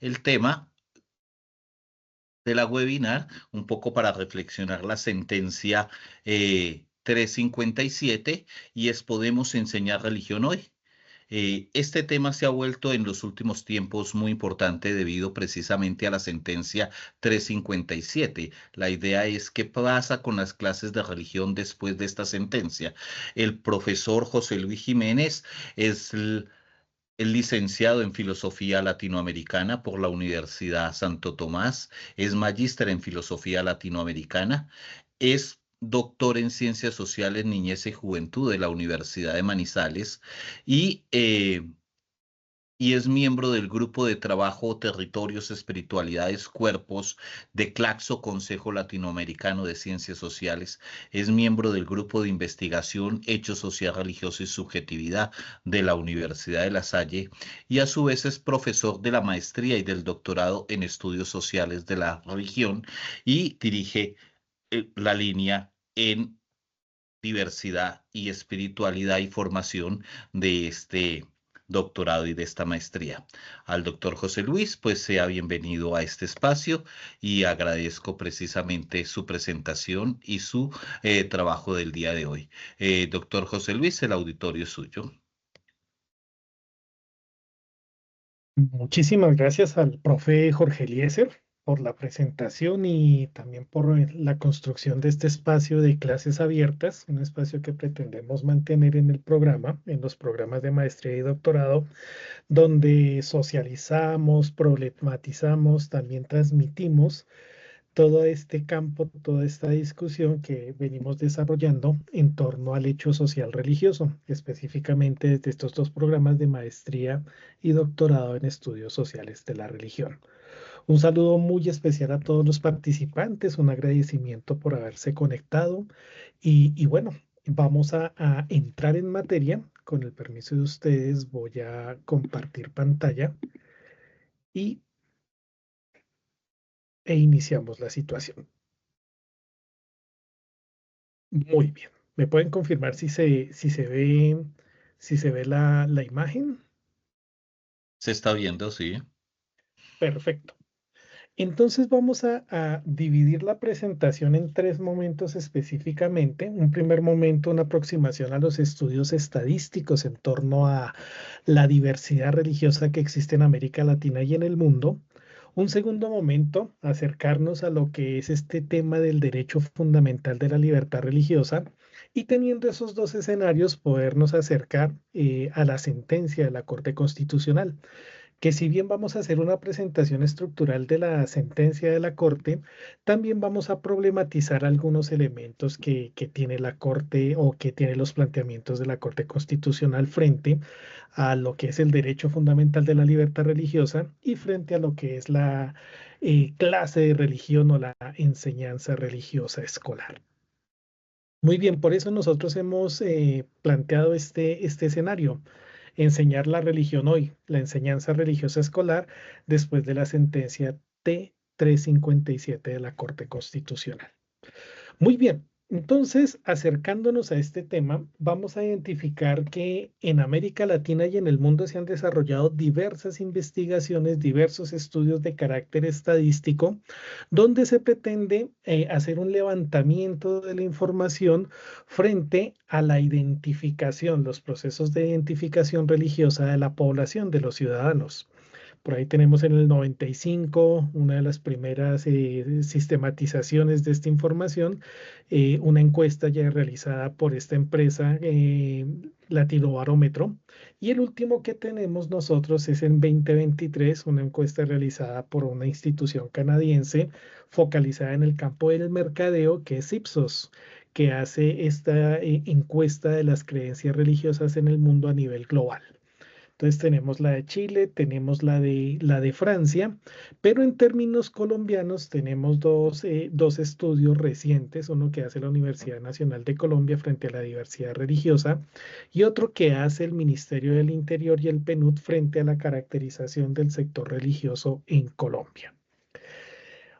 el tema de la webinar, un poco para reflexionar la sentencia 357 y es ¿podemos enseñar religión hoy? Este tema se ha vuelto en los últimos tiempos muy importante debido precisamente a la sentencia 357. La idea es qué pasa con las clases de religión después de esta sentencia. El profesor José Luis Jiménez es el licenciado en Filosofía Latinoamericana por la Universidad Santo Tomás, es magíster en Filosofía Latinoamericana, es doctor en Ciencias Sociales, Niñez y Juventud de la Universidad de Manizales y es miembro del grupo de trabajo Territorios, Espiritualidades, Cuerpos de Claxo, Consejo Latinoamericano de Ciencias Sociales. Es miembro del grupo de investigación Hecho Social, Religioso y Subjetividad de la Universidad de La Salle y a su vez es profesor de la maestría y del doctorado en Estudios Sociales de la Religión y dirige la línea en diversidad y espiritualidad y formación de este doctorado y de esta maestría. Al doctor José Luis, pues sea bienvenido a este espacio y agradezco precisamente su presentación y su trabajo del día de hoy. Doctor José Luis, el auditorio es suyo. Muchísimas gracias al profe Jorge Eliezer por la presentación y también por la construcción de este espacio de clases abiertas, un espacio que pretendemos mantener en el programa, en los programas de maestría y doctorado, donde socializamos, problematizamos, también transmitimos todo este campo, toda esta discusión que venimos desarrollando en torno al hecho social religioso, específicamente desde estos dos programas de maestría y doctorado en estudios sociales de la religión. Un saludo muy especial a todos los participantes, un agradecimiento por haberse conectado y bueno, vamos a entrar en materia. Con el permiso de ustedes voy a compartir pantalla y, iniciamos la situación. Muy bien. ¿Me pueden confirmar si se ve la imagen? Se está viendo, sí. Perfecto. Entonces vamos a dividir la presentación en tres momentos específicamente. Un primer momento, una aproximación a los estudios estadísticos en torno a la diversidad religiosa que existe en América Latina y en el mundo. Un segundo momento, acercarnos a lo que es este tema del derecho fundamental de la libertad religiosa y teniendo esos dos escenarios, podernos acercar a la sentencia de la Corte Constitucional, que si bien vamos a hacer una presentación estructural de la sentencia de la Corte, también vamos a problematizar algunos elementos que tiene la Corte o que tiene los planteamientos de la Corte Constitucional frente a lo que es el derecho fundamental de la libertad religiosa y frente a lo que es la clase de religión o la enseñanza religiosa escolar. Muy bien, por eso nosotros hemos planteado este escenario: enseñar la religión hoy, la enseñanza religiosa escolar, después de la sentencia T357 de la Corte Constitucional. Muy bien, entonces, acercándonos a este tema, vamos a identificar que en América Latina y en el mundo se han desarrollado diversas investigaciones, diversos estudios de carácter estadístico, donde se pretende hacer un levantamiento de la información frente a la identificación, los procesos de identificación religiosa de la población, de los ciudadanos. Por ahí tenemos en el 95 una de las primeras sistematizaciones de esta información, una encuesta ya realizada por esta empresa Latinobarómetro. Y el último que tenemos nosotros es en 2023, una encuesta realizada por una institución canadiense focalizada en el campo del mercadeo, que es Ipsos, que hace esta encuesta de las creencias religiosas en el mundo a nivel global. Entonces tenemos la de Chile, tenemos la de Francia, pero en términos colombianos tenemos dos estudios recientes, uno que hace la Universidad Nacional de Colombia frente a la diversidad religiosa y otro que hace el Ministerio del Interior y el PNUD frente a la caracterización del sector religioso en Colombia.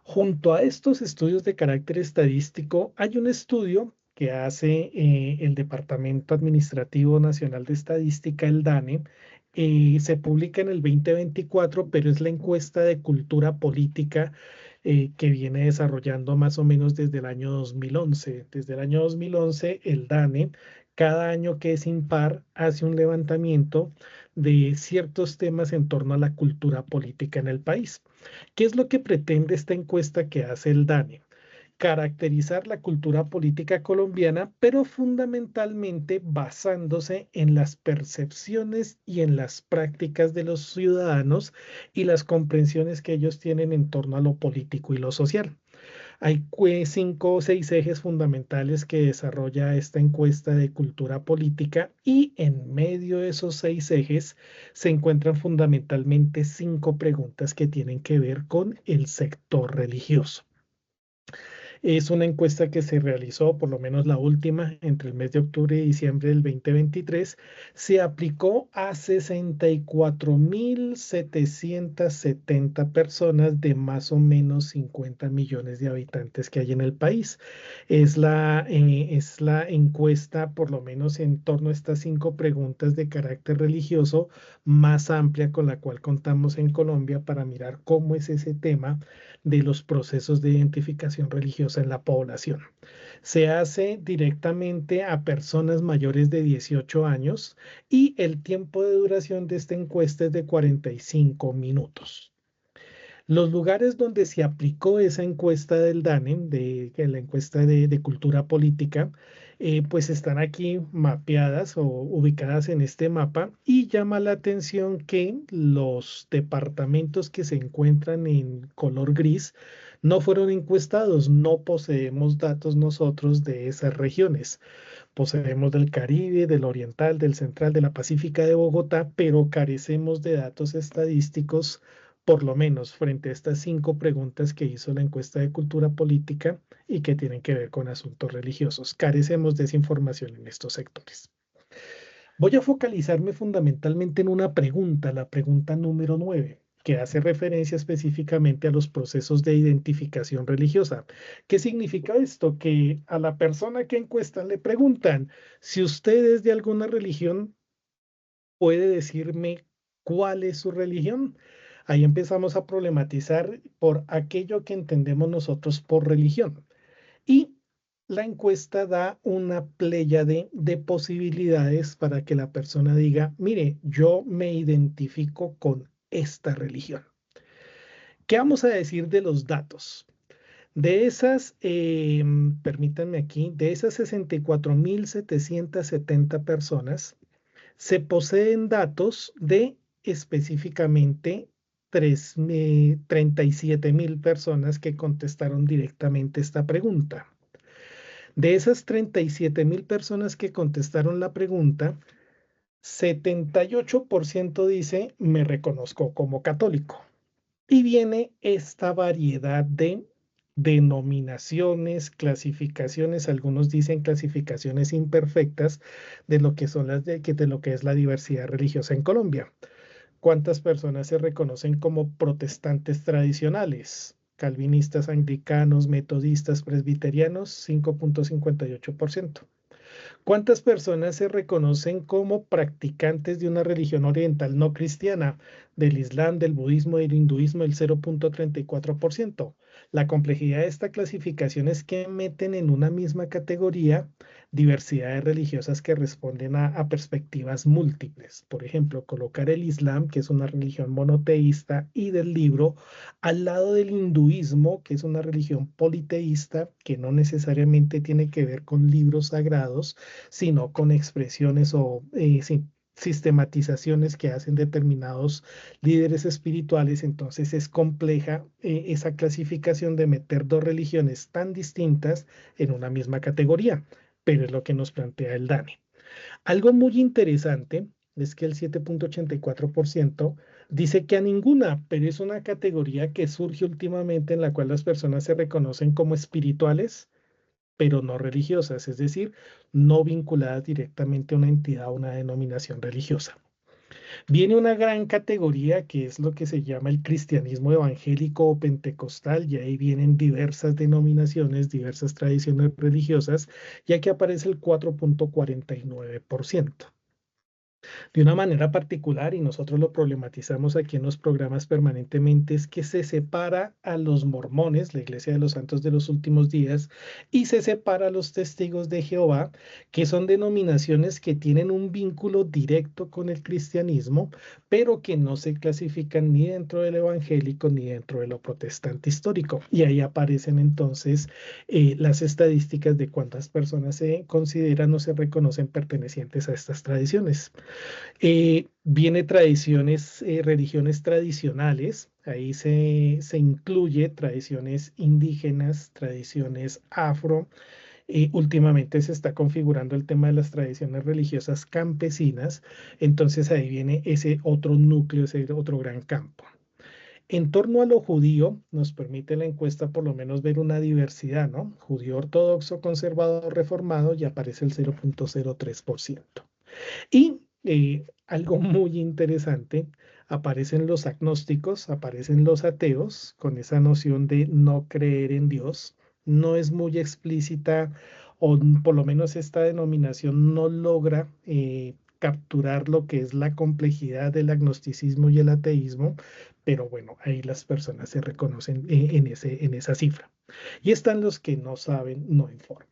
Junto a estos estudios de carácter estadístico, hay un estudio que hace el Departamento Administrativo Nacional de Estadística, el DANE, Se publica en el 2024, pero es la encuesta de cultura política que viene desarrollando más o menos desde el año 2011. Desde el año 2011, el DANE, cada año que es impar, hace un levantamiento de ciertos temas en torno a la cultura política en el país. ¿Qué es lo que pretende esta encuesta que hace el DANE? Caracterizar la cultura política colombiana, pero fundamentalmente basándose en las percepciones y en las prácticas de los ciudadanos y las comprensiones que ellos tienen en torno a lo político y lo social. Hay 5 o 6 ejes fundamentales que desarrolla esta encuesta de cultura política y en medio de esos 6 ejes se encuentran fundamentalmente 5 preguntas que tienen que ver con el sector religioso. Es una encuesta que se realizó, por lo menos la última, entre el mes de octubre y diciembre del 2023. Se aplicó a 64.770 personas de más o menos 50 millones de habitantes que hay en el país. Es la encuesta, por lo menos en torno a estas 5 preguntas de carácter religioso, más amplia con la cual contamos en Colombia para mirar cómo es ese tema de los procesos de identificación religiosa en la población. Se hace directamente a personas mayores de 18 años y el tiempo de duración de esta encuesta es de 45 minutos. Los lugares donde se aplicó esa encuesta del DANE, la encuesta de cultura política, pues están aquí mapeadas o ubicadas en este mapa y llama la atención que los departamentos que se encuentran en color gris no fueron encuestados, no poseemos datos nosotros de esas regiones. Poseemos del Caribe, del Oriental, del Central, de la Pacífica de Bogotá, pero carecemos de datos estadísticos, por lo menos frente a estas 5 preguntas que hizo la encuesta de cultura política y que tienen que ver con asuntos religiosos. Carecemos de esa información en estos sectores. Voy a focalizarme fundamentalmente en una pregunta, la pregunta número 9, que hace referencia específicamente a los procesos de identificación religiosa. ¿Qué significa esto? Que a la persona que encuestan le preguntan, si usted es de alguna religión, ¿puede decirme cuál es su religión? Ahí empezamos a problematizar por aquello que entendemos nosotros por religión. Y la encuesta da una pléyade de posibilidades para que la persona diga, mire, yo me identifico con esta religión. ¿Qué vamos a decir de los datos? De esas, permítanme aquí, de esas 64.770 personas, se poseen datos de específicamente 37.000 personas que contestaron directamente esta pregunta. De esas 37.000 personas que contestaron la pregunta, 78% dice me reconozco como católico. Y viene esta variedad de denominaciones, clasificaciones, algunos dicen clasificaciones imperfectas de lo que son de lo que es la diversidad religiosa en Colombia. ¿Cuántas personas se reconocen como protestantes tradicionales? Calvinistas, anglicanos, metodistas, presbiterianos, 5.58%. ¿Cuántas personas se reconocen como practicantes de una religión oriental no cristiana, del Islam, del budismo, del hinduismo, el 0.34%? La complejidad de esta clasificación es que meten en una misma categoría diversidades religiosas que responden a perspectivas múltiples. Por ejemplo, colocar el Islam, que es una religión monoteísta, y del libro al lado del hinduismo, que es una religión politeísta, que no necesariamente tiene que ver con libros sagrados, sino con expresiones o sistematizaciones que hacen determinados líderes espirituales. Entonces es compleja esa clasificación de meter 2 religiones tan distintas en una misma categoría, pero es lo que nos plantea el DANE. Algo muy interesante es que el 7.84% dice que a ninguna, pero es una categoría que surge últimamente en la cual las personas se reconocen como espirituales, pero no religiosas, es decir, no vinculadas directamente a una entidad o una denominación religiosa. Viene una gran categoría que es lo que se llama el cristianismo evangélico o pentecostal, y ahí vienen diversas denominaciones, diversas tradiciones religiosas, y aquí aparece el 4.49%. De una manera particular, y nosotros lo problematizamos aquí en los programas permanentemente, es que se separa a los mormones, la Iglesia de los Santos de los Últimos Días, y se separa a los Testigos de Jehová, que son denominaciones que tienen un vínculo directo con el cristianismo, pero que no se clasifican ni dentro del evangélico ni dentro de lo protestante histórico. Y ahí aparecen entonces las estadísticas de cuántas personas se consideran o se reconocen pertenecientes a estas tradiciones. Viene tradiciones, religiones tradicionales, ahí se incluye tradiciones indígenas, tradiciones afro. Últimamente se está configurando el tema de las tradiciones religiosas campesinas, entonces ahí viene ese otro núcleo, ese otro gran campo. En torno a lo judío, nos permite la encuesta por lo menos ver una diversidad, ¿no? Judío ortodoxo, conservador, reformado, y aparece el 0,03%. Y algo muy interesante, aparecen los agnósticos, aparecen los ateos, con esa noción de no creer en Dios. No es muy explícita, o por lo menos esta denominación no logra capturar lo que es la complejidad del agnosticismo y el ateísmo, pero bueno, ahí las personas se reconocen en esa cifra. Y están los que no saben, no informan.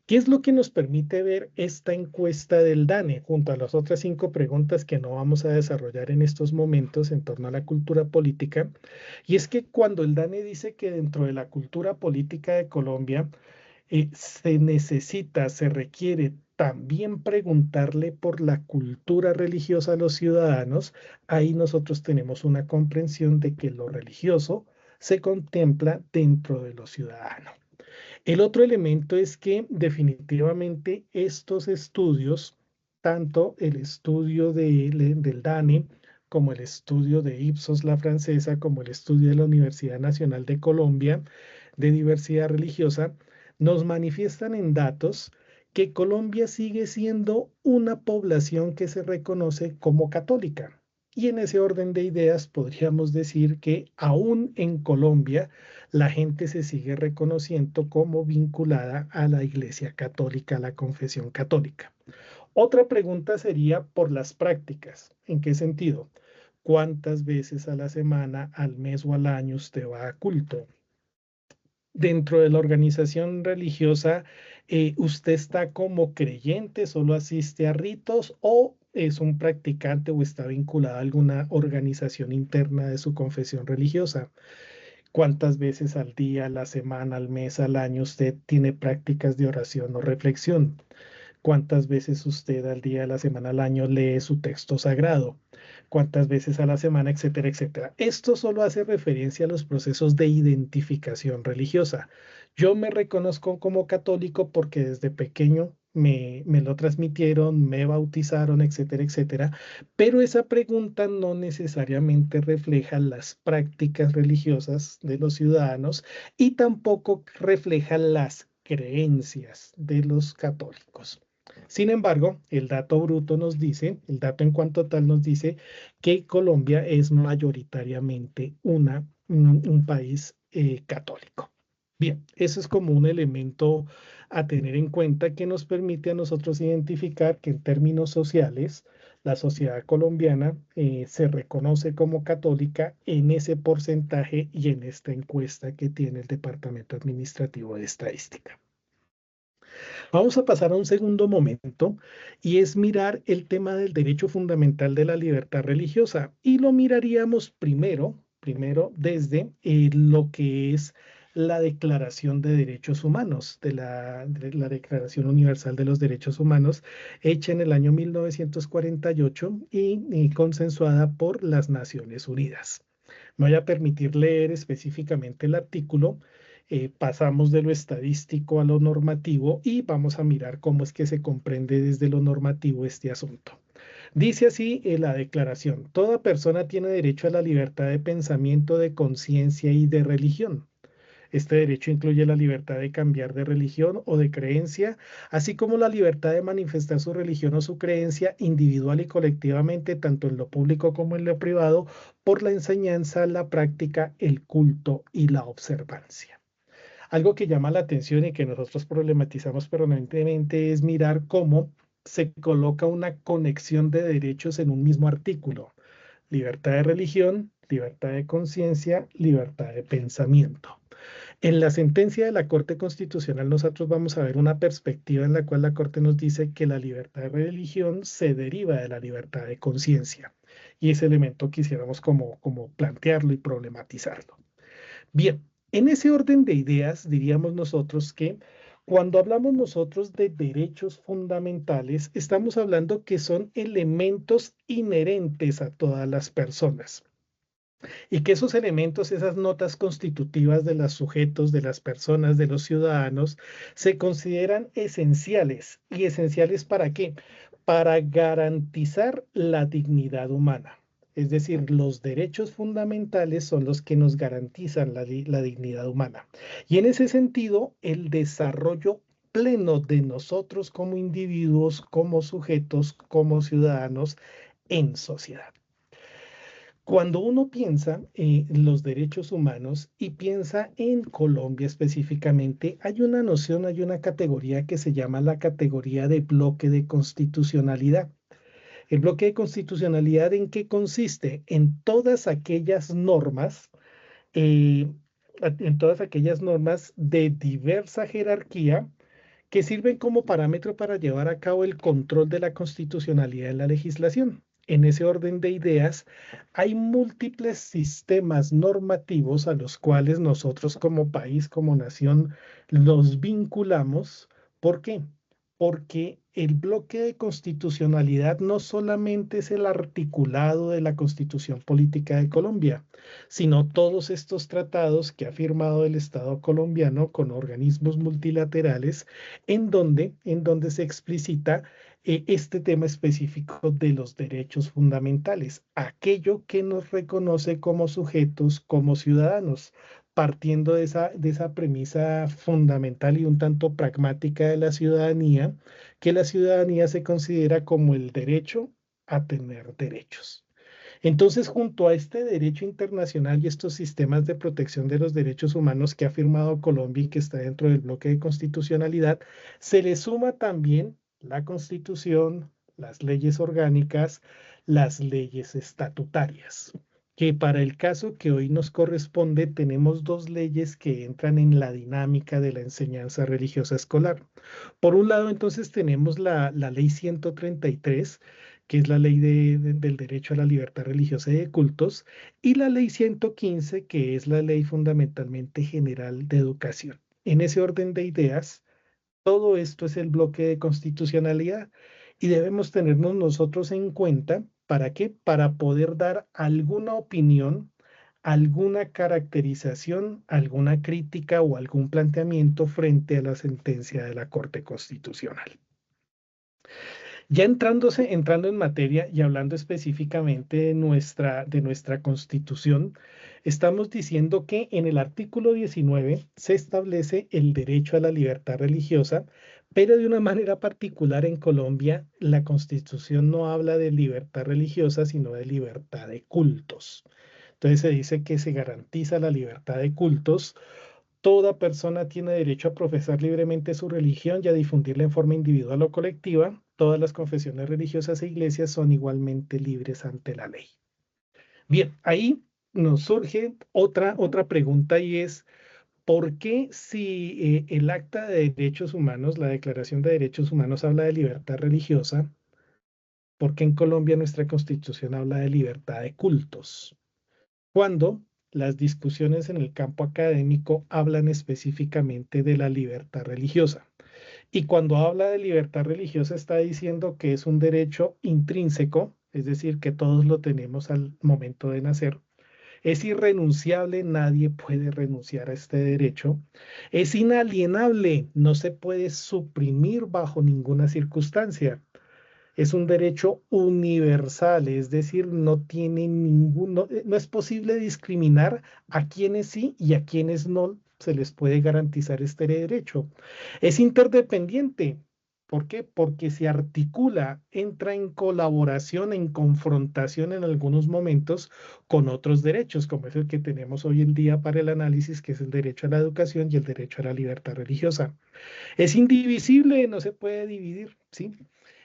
¿Qué es lo que nos permite ver esta encuesta del DANE junto a las otras 5 preguntas que no vamos a desarrollar en estos momentos en torno a la cultura política? Y es que cuando el DANE dice que dentro de la cultura política de Colombia se necesita, se requiere también preguntarle por la cultura religiosa a los ciudadanos, ahí nosotros tenemos una comprensión de que lo religioso se contempla dentro de los ciudadanos. El otro elemento es que definitivamente estos estudios, tanto el estudio del DANE, como el estudio de Ipsos, la francesa, como el estudio de la Universidad Nacional de Colombia de diversidad religiosa, nos manifiestan en datos que Colombia sigue siendo una población que se reconoce como católica. Y en ese orden de ideas podríamos decir que aún en Colombia, la gente se sigue reconociendo como vinculada a la Iglesia Católica, a la confesión católica. Otra pregunta sería por las prácticas. ¿En qué sentido? ¿Cuántas veces a la semana, al mes o al año usted va a culto? Dentro de la organización religiosa, ¿usted está como creyente, solo asiste a ritos o es un practicante o está vinculado a alguna organización interna de su confesión religiosa? ¿Cuántas veces al día, a la semana, al mes, al año usted tiene prácticas de oración o reflexión? ¿Cuántas veces usted al día, a la semana, al año lee su texto sagrado? ¿Cuántas veces a la semana, etcétera, etcétera? Esto solo hace referencia a los procesos de identificación religiosa. Yo me reconozco como católico porque desde pequeño me lo transmitieron, me bautizaron, etcétera, etcétera. Pero esa pregunta no necesariamente refleja las prácticas religiosas de los ciudadanos y tampoco refleja las creencias de los católicos. Sin embargo, el dato bruto nos dice, el dato en cuanto tal nos dice que Colombia es mayoritariamente un país católico. Bien, eso es como un elemento a tener en cuenta que nos permite a nosotros identificar que en términos sociales, la sociedad colombiana se reconoce como católica en ese porcentaje y en esta encuesta que tiene el Departamento Administrativo de Estadística. Vamos a pasar a un segundo momento y es mirar el tema del derecho fundamental de la libertad religiosa y lo miraríamos primero desde lo que es la Declaración de Derechos Humanos, de la Declaración Universal de los Derechos Humanos, hecha en el año 1948 y consensuada por las Naciones Unidas. Me voy a permitir leer específicamente el artículo. Pasamos de lo estadístico a lo normativo y vamos a mirar cómo es que se comprende desde lo normativo este asunto. Dice así la declaración: toda persona tiene derecho a la libertad de pensamiento, de conciencia y de religión. Este derecho incluye la libertad de cambiar de religión o de creencia, así como la libertad de manifestar su religión o su creencia individual y colectivamente, tanto en lo público como en lo privado, por la enseñanza, la práctica, el culto y la observancia. Algo que llama la atención y que nosotros problematizamos permanentemente es mirar cómo se coloca una conexión de derechos en un mismo artículo. Libertad de religión, libertad de conciencia, libertad de pensamiento. En la sentencia de la Corte Constitucional nosotros vamos a ver una perspectiva en la cual la Corte nos dice que la libertad de religión se deriva de la libertad de conciencia. Y ese elemento quisiéramos como plantearlo y problematizarlo. Bien, en ese orden de ideas diríamos nosotros que cuando hablamos nosotros de derechos fundamentales, estamos hablando que son elementos inherentes a todas las personas y que esos elementos, esas notas constitutivas de los sujetos, de las personas, de los ciudadanos, se consideran esenciales. ¿Y esenciales para qué? Para garantizar la dignidad humana. Es decir, los derechos fundamentales son los que nos garantizan la dignidad humana. Y en ese sentido, el desarrollo pleno de nosotros como individuos, como sujetos, como ciudadanos en sociedad. Cuando uno piensa en los derechos humanos y piensa en Colombia específicamente, hay una noción, hay una categoría que se llama la categoría de bloque de constitucionalidad. El bloque de constitucionalidad, ¿en qué consiste? Eh, en todas aquellas normas de diversa jerarquía que sirven como parámetro para llevar a cabo el control de la constitucionalidad en la legislación. En ese orden de ideas, hay múltiples sistemas normativos a los cuales nosotros como país, como nación, los vinculamos. ¿Por qué? Porque el bloque de constitucionalidad no solamente es el articulado de la Constitución Política de Colombia, sino todos estos tratados que ha firmado el Estado colombiano con organismos multilaterales en donde se explicita este tema específico de los derechos fundamentales, aquello que nos reconoce como sujetos, como ciudadanos, partiendo de esa premisa fundamental y un tanto pragmática de la ciudadanía, que la ciudadanía se considera como el derecho a tener derechos. Entonces, junto a este derecho internacional y estos sistemas de protección de los derechos humanos que ha firmado Colombia y que está dentro del bloque de constitucionalidad, se le suma también la Constitución, las leyes orgánicas, las leyes estatutarias, que para el caso que hoy nos corresponde tenemos dos leyes que entran en la dinámica de la enseñanza religiosa escolar. Por un lado, entonces tenemos la ley 133, que es la ley del derecho a la libertad religiosa y de cultos, y la ley 115, que es la ley fundamentalmente general de educación. En ese orden de ideas, todo esto es el bloque de constitucionalidad y debemos tenernos nosotros en cuenta. ¿Para qué? Para poder dar alguna opinión, alguna caracterización, alguna crítica o algún planteamiento frente a la sentencia de la Corte Constitucional. Ya entrando en materia y hablando específicamente de nuestra Constitución, estamos diciendo que en el artículo 19 se establece el derecho a la libertad religiosa, pero de una manera particular en Colombia la Constitución no habla de libertad religiosa, sino de libertad de cultos. Entonces se dice que se garantiza la libertad de cultos. Toda persona tiene derecho a profesar libremente su religión y a difundirla en forma individual o colectiva. Todas las confesiones religiosas e iglesias son igualmente libres ante la ley. Bien, ahí nos surge otra pregunta y es, ¿por qué si el Acta de Derechos Humanos, la Declaración de Derechos Humanos habla de libertad religiosa, por qué en Colombia nuestra Constitución habla de libertad de cultos? Cuando las discusiones en el campo académico hablan específicamente de la libertad religiosa. Y cuando habla de libertad religiosa está diciendo que es un derecho intrínseco, es decir, que todos lo tenemos al momento de nacer. Es irrenunciable, nadie puede renunciar a este derecho. Es inalienable, no se puede suprimir bajo ninguna circunstancia. Es un derecho universal, es decir, no es posible discriminar a quienes sí y a quienes no se les puede garantizar este derecho. Es interdependiente. ¿Por qué? Porque se articula, entra en colaboración, en confrontación en algunos momentos con otros derechos, como es el que tenemos hoy en día para el análisis, que es el derecho a la educación y el derecho a la libertad religiosa. Es indivisible, no se puede dividir, ¿sí?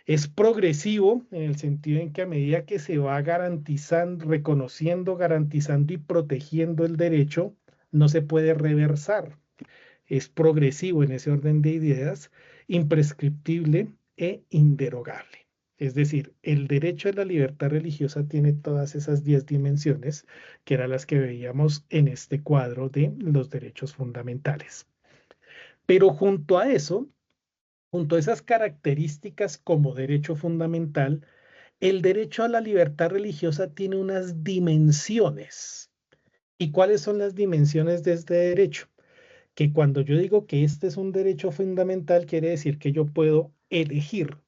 Es progresivo en el sentido en que a medida que se va garantizando, reconociendo, garantizando y protegiendo el derecho, no se puede reversar. Es progresivo en ese orden de ideas, imprescriptible e inderogable. Es decir, el derecho a la libertad religiosa tiene todas esas 10 dimensiones, que eran las que veíamos en este cuadro de los derechos fundamentales. Pero junto a eso, junto a esas características como derecho fundamental, el derecho a la libertad religiosa tiene unas dimensiones. ¿Y cuáles son las dimensiones de este derecho? Que cuando yo digo que este es un derecho fundamental, quiere decir que yo puedo elegir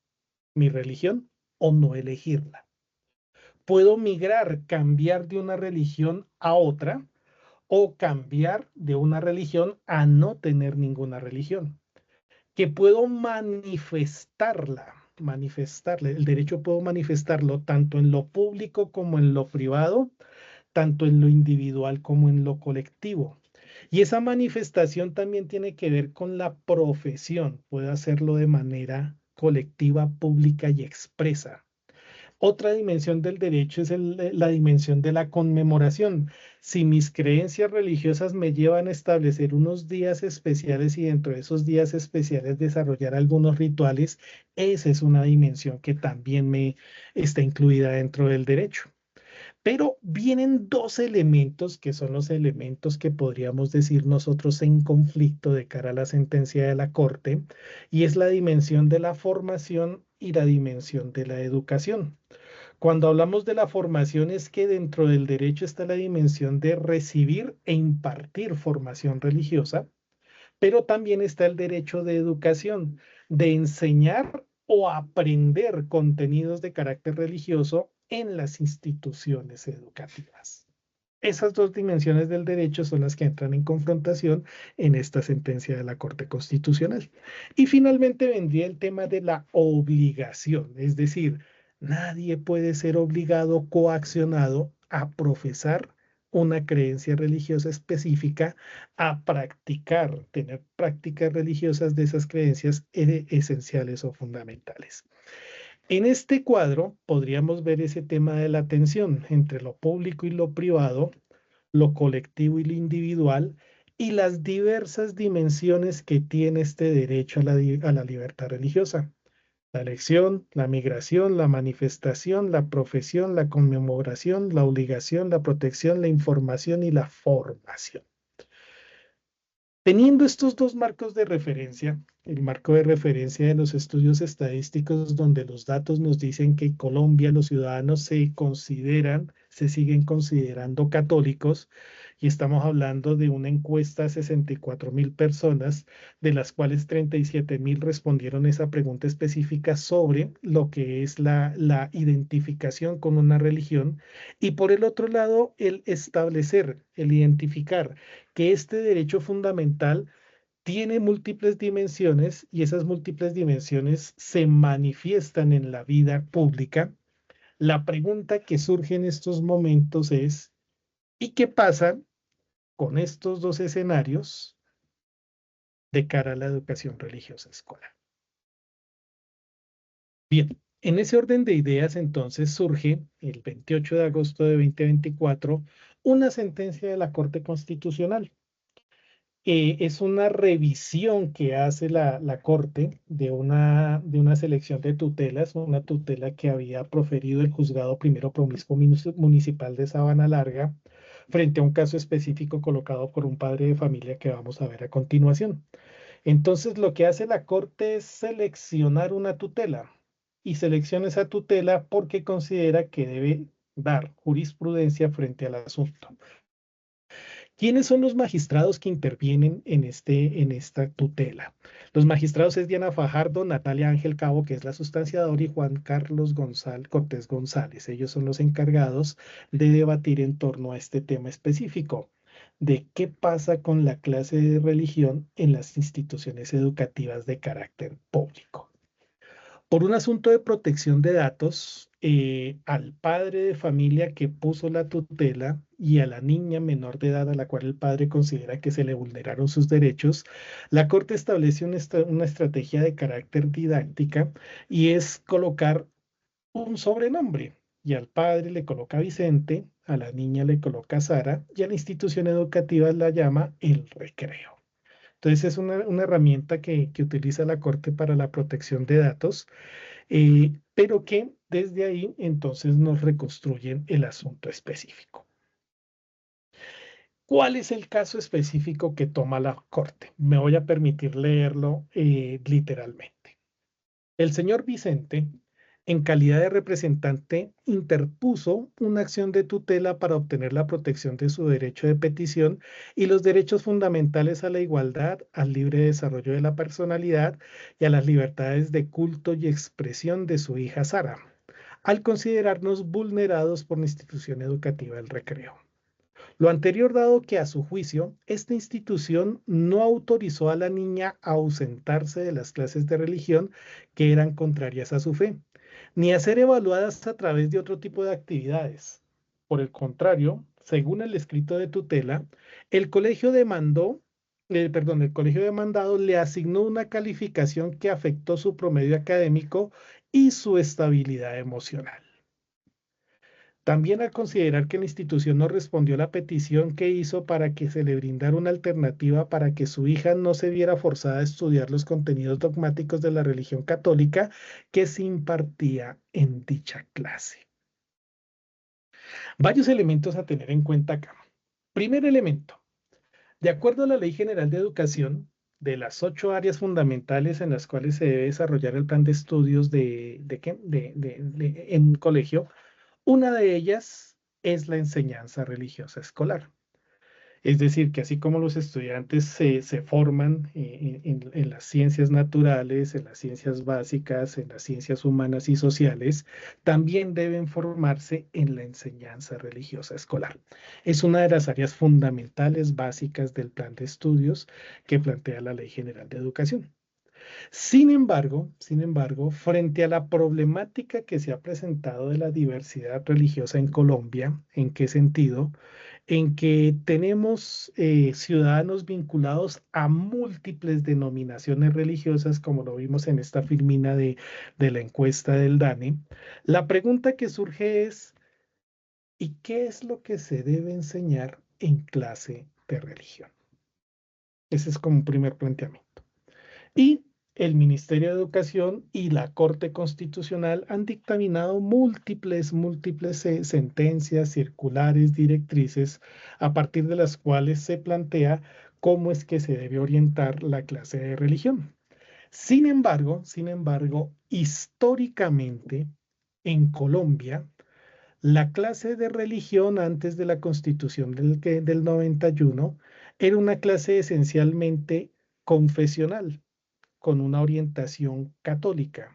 mi religión o no elegirla. Puedo migrar, cambiar de una religión a otra o cambiar de una religión a no tener ninguna religión. Que puedo manifestarla. El derecho puedo manifestarlo tanto en lo público como en lo privado, tanto en lo individual como en lo colectivo. Y esa manifestación también tiene que ver con la profesión. Puedo hacerlo de manera colectiva, pública y expresa. Otra dimensión del derecho es la dimensión de la conmemoración. Si mis creencias religiosas me llevan a establecer unos días especiales y dentro de esos días especiales desarrollar algunos rituales, esa es una dimensión que también me está incluida dentro del derecho. Pero vienen dos elementos que son los elementos que podríamos decir nosotros en conflicto de cara a la sentencia de la Corte, y es la dimensión de la formación y la dimensión de la educación. Cuando hablamos de la formación es que dentro del derecho está la dimensión de recibir e impartir formación religiosa, pero también está el derecho de educación, de enseñar o aprender contenidos de carácter religioso en las instituciones educativas. Esas dos dimensiones del derecho son las que entran en confrontación en esta sentencia de la Corte Constitucional. Y finalmente vendría el tema de la obligación, es decir, nadie puede ser obligado o coaccionado a profesar una creencia religiosa específica, a practicar, tener prácticas religiosas de esas creencias esenciales o fundamentales. En este cuadro podríamos ver ese tema de la tensión entre lo público y lo privado, lo colectivo y lo individual, y las diversas dimensiones que tiene este derecho a la libertad religiosa. La elección, la migración, la manifestación, la profesión, la conmemoración, la obligación, la protección, la información y la formación. Teniendo estos dos marcos de referencia, el marco de referencia de los estudios estadísticos donde los datos nos dicen que en Colombia los ciudadanos se siguen considerando católicos, y estamos hablando de una encuesta a 64.000 personas, de las cuales 37.000 respondieron esa pregunta específica sobre lo que es la identificación con una religión, y por el otro lado, el establecer, el identificar que este derecho fundamental tiene múltiples dimensiones y esas múltiples dimensiones se manifiestan en la vida pública. La pregunta que surge en estos momentos es, ¿y qué pasa con estos dos escenarios de cara a la educación religiosa escolar? Bien, en ese orden de ideas entonces surge el 28 de agosto de 2024 una sentencia de la Corte Constitucional. Es una revisión que hace la Corte de una selección de tutelas, una tutela que había proferido el Juzgado Primero Promiscuo Municipal de Sabana Larga, frente a un caso específico colocado por un padre de familia que vamos a ver a continuación. Entonces, lo que hace la Corte es seleccionar una tutela, y selecciona esa tutela porque considera que debe dar jurisprudencia frente al asunto. ¿Quiénes son los magistrados que intervienen en esta tutela? Los magistrados es Diana Fajardo, Natalia Ángel Cabo, que es la sustanciadora, y Juan Carlos Cortés González. Ellos son los encargados de debatir en torno a este tema específico, de qué pasa con la clase de religión en las instituciones educativas de carácter público. Por un asunto de protección de datos, al padre de familia que puso la tutela y a la niña menor de edad a la cual el padre considera que se le vulneraron sus derechos, la Corte establece una estrategia de carácter didáctica y es colocar un sobrenombre. Y al padre le coloca Vicente, a la niña le coloca Sara y a la institución educativa la llama el recreo. Entonces es una herramienta que utiliza la Corte para la protección de datos, pero que desde ahí entonces nos reconstruyen el asunto específico. ¿Cuál es el caso específico que toma la Corte? Me voy a permitir leerlo literalmente. El señor Vicente, en calidad de representante, interpuso una acción de tutela para obtener la protección de su derecho de petición y los derechos fundamentales a la igualdad, al libre desarrollo de la personalidad y a las libertades de culto y expresión de su hija Sara, al considerarnos vulnerados por la institución educativa del recreo. Lo anterior dado que a su juicio, esta institución no autorizó a la niña a ausentarse de las clases de religión que eran contrarias a su fe, ni a ser evaluadas a través de otro tipo de actividades. Por el contrario, según el escrito de tutela, el colegio el colegio demandado le asignó una calificación que afectó su promedio académico y su estabilidad emocional. También al considerar que la institución no respondió a la petición que hizo para que se le brindara una alternativa para que su hija no se viera forzada a estudiar los contenidos dogmáticos de la religión católica que se impartía en dicha clase. Varios elementos a tener en cuenta acá. Primer elemento, de acuerdo a la Ley General de Educación, de las 8 áreas fundamentales en las cuales se debe desarrollar el plan de estudios en colegio, una de ellas es la enseñanza religiosa escolar. Es decir, que así como los estudiantes se forman en las ciencias naturales, en las ciencias básicas, en las ciencias humanas y sociales, también deben formarse en la enseñanza religiosa escolar. Es una de las áreas fundamentales básicas del plan de estudios que plantea la Ley General de Educación. Sin embargo, frente a la problemática que se ha presentado de la diversidad religiosa en Colombia, ¿en qué sentido? En que tenemos ciudadanos vinculados a múltiples denominaciones religiosas, como lo vimos en esta filmina de la encuesta del DANE, la pregunta que surge es, ¿y qué es lo que se debe enseñar en clase de religión? Ese es como un primer planteamiento. Y el Ministerio de Educación y la Corte Constitucional han dictaminado múltiples sentencias, circulares, directrices, a partir de las cuales se plantea cómo es que se debe orientar la clase de religión. Sin embargo, históricamente en Colombia, la clase de religión antes de la Constitución del 91 era una clase esencialmente confesional con una orientación católica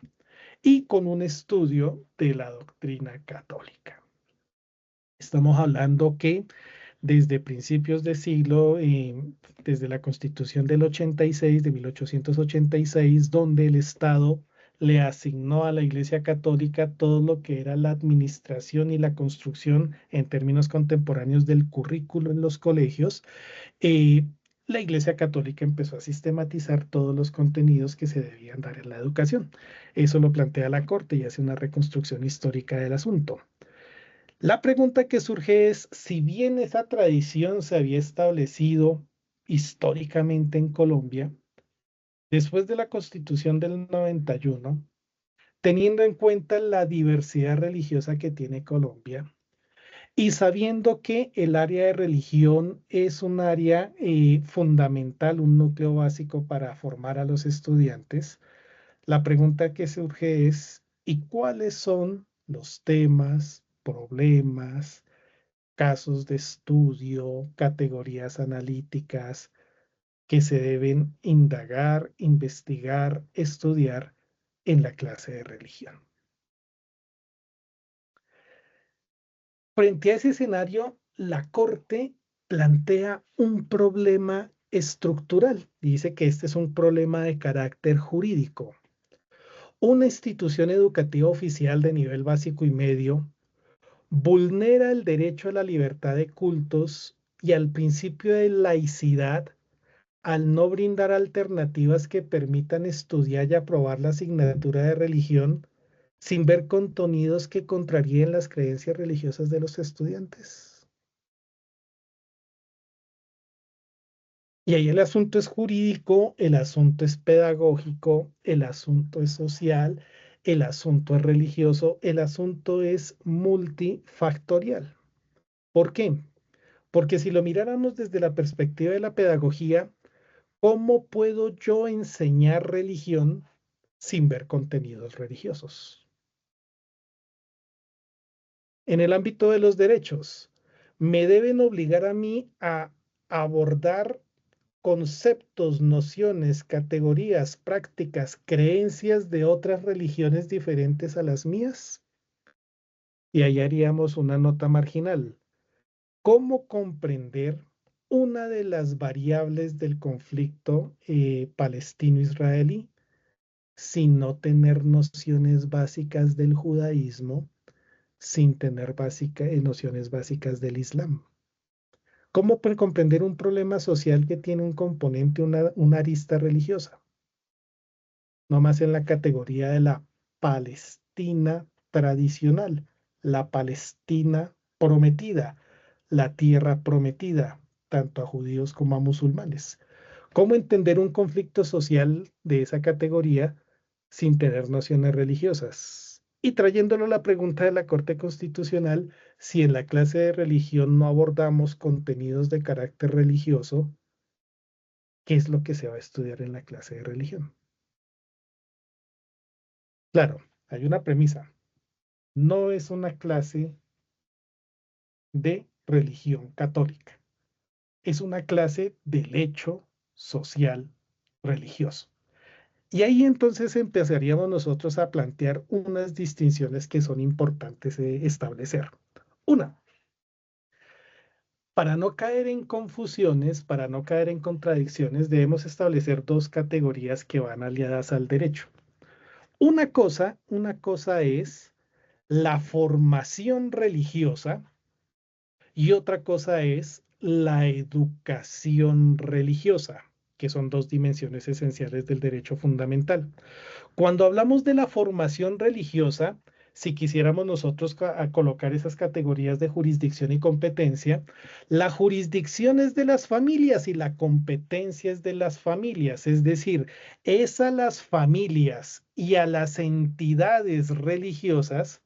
y con un estudio de la doctrina católica. Estamos hablando que desde principios de siglo, desde la Constitución del 86, de 1886, donde el Estado le asignó a la Iglesia Católica todo lo que era la administración y la construcción en términos contemporáneos del currículo en los colegios, eh, la Iglesia Católica empezó a sistematizar todos los contenidos que se debían dar en la educación. Eso lo plantea la Corte y hace una reconstrucción histórica del asunto. La pregunta que surge es, si bien esa tradición se había establecido históricamente en Colombia, después de la Constitución del 91, teniendo en cuenta la diversidad religiosa que tiene Colombia, y sabiendo que el área de religión es un área fundamental, un núcleo básico para formar a los estudiantes, la pregunta que surge es, ¿y cuáles son los temas, problemas, casos de estudio, categorías analíticas que se deben indagar, investigar, estudiar en la clase de religión? Frente a ese escenario, la Corte plantea un problema estructural. Dice que este es un problema de carácter jurídico. una institución educativa oficial de nivel básico y medio vulnera el derecho a la libertad de cultos y al principio de laicidad al no brindar alternativas que permitan estudiar y aprobar la asignatura de religión sin ver contenidos que contraríen las creencias religiosas de los estudiantes. Y ahí el asunto es jurídico, el asunto es pedagógico, el asunto es social, el asunto es religioso, el asunto es multifactorial. ¿Por qué? Porque si lo miráramos desde la perspectiva de la pedagogía, ¿cómo puedo yo enseñar religión sin ver contenidos religiosos? En el ámbito de los derechos, me deben obligar a mí a abordar conceptos, nociones, categorías, prácticas, creencias de otras religiones diferentes a las mías. Y ahí haríamos una nota marginal. ¿Cómo comprender una de las variables del conflicto palestino-israelí sin no tener nociones básicas del judaísmo, sin tener nociones básicas del islam? ¿Cómo comprender un problema social que tiene un componente, una arista religiosa? No más en la categoría de la Palestina tradicional, la Palestina prometida, la tierra prometida, tanto a judíos como a musulmanes. ¿Cómo entender un conflicto social de esa categoría sin tener nociones religiosas? Y trayéndolo a la pregunta de la Corte Constitucional, si en la clase de religión no abordamos contenidos de carácter religioso, ¿qué es lo que se va a estudiar en la clase de religión? Claro, hay una premisa. No es una clase de religión católica. Es una clase del hecho social religioso. Y ahí entonces empezaríamos nosotros a plantear unas distinciones que son importantes de establecer. Una, para no caer en confusiones, para no caer en contradicciones, debemos establecer dos categorías que van aliadas al derecho. Una cosa es la formación religiosa y otra cosa es la educación religiosa, que son dos dimensiones esenciales del derecho fundamental. Cuando hablamos de la formación religiosa, si quisiéramos nosotros colocar esas categorías de jurisdicción y competencia, la jurisdicción es de las familias y la competencia es de las familias, es decir, es a las familias y a las entidades religiosas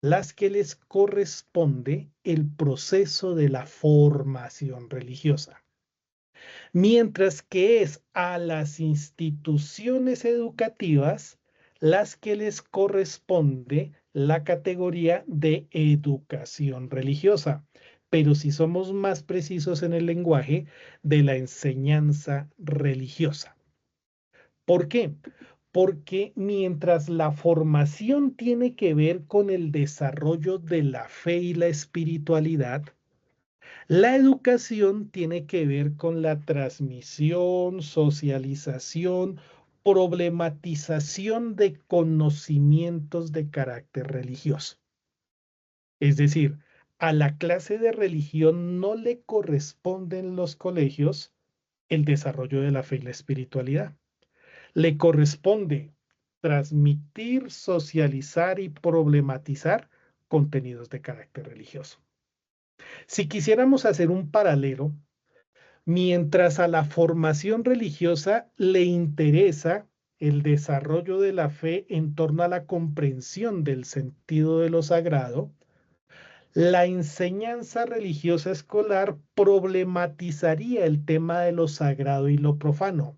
las que les corresponde el proceso de la formación religiosa, mientras que es a las instituciones educativas las que les corresponde la categoría de educación religiosa, pero si somos más precisos en el lenguaje, de la enseñanza religiosa. ¿Por qué? Porque mientras la formación tiene que ver con el desarrollo de la fe y la espiritualidad, la educación tiene que ver con la transmisión, socialización, problematización de conocimientos de carácter religioso. Es decir, a la clase de religión no le corresponde en los colegios el desarrollo de la fe y la espiritualidad. Le corresponde transmitir, socializar y problematizar contenidos de carácter religioso. Si quisiéramos hacer un paralelo, mientras a la formación religiosa le interesa el desarrollo de la fe en torno a la comprensión del sentido de lo sagrado, la enseñanza religiosa escolar problematizaría el tema de lo sagrado y lo profano,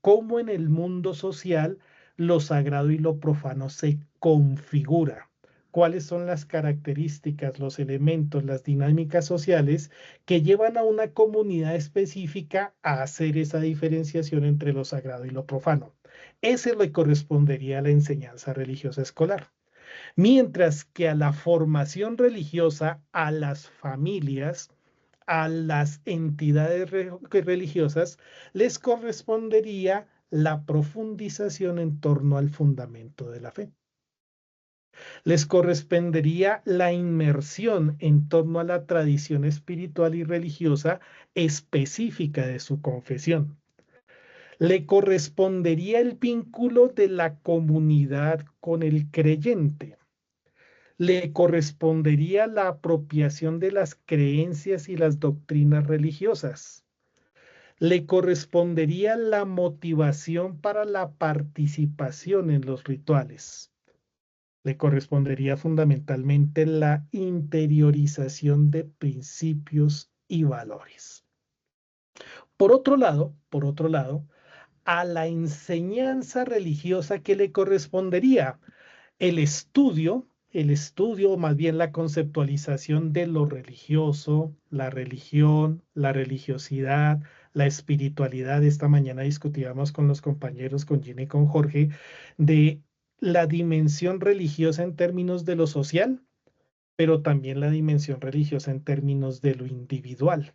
cómo en el mundo social lo sagrado y lo profano se configura, cuáles son las características, los elementos, las dinámicas sociales que llevan a una comunidad específica a hacer esa diferenciación entre lo sagrado y lo profano. Ese le correspondería a la enseñanza religiosa escolar. Mientras que a la formación religiosa, a las familias, a las entidades religiosas, les correspondería la profundización en torno al fundamento de la fe. Les correspondería la inmersión en torno a la tradición espiritual y religiosa específica de su confesión. Le correspondería el vínculo de la comunidad con el creyente. Le correspondería la apropiación de las creencias y las doctrinas religiosas. Le correspondería la motivación para la participación en los rituales. Le correspondería fundamentalmente la interiorización de principios y valores. Por otro lado, a la enseñanza religiosa que le correspondería el estudio, más bien la conceptualización de lo religioso, la religión, la religiosidad, la espiritualidad. Esta mañana discutíamos con los compañeros, con Gina y con Jorge, de la dimensión religiosa en términos de lo social, pero también la dimensión religiosa en términos de lo individual.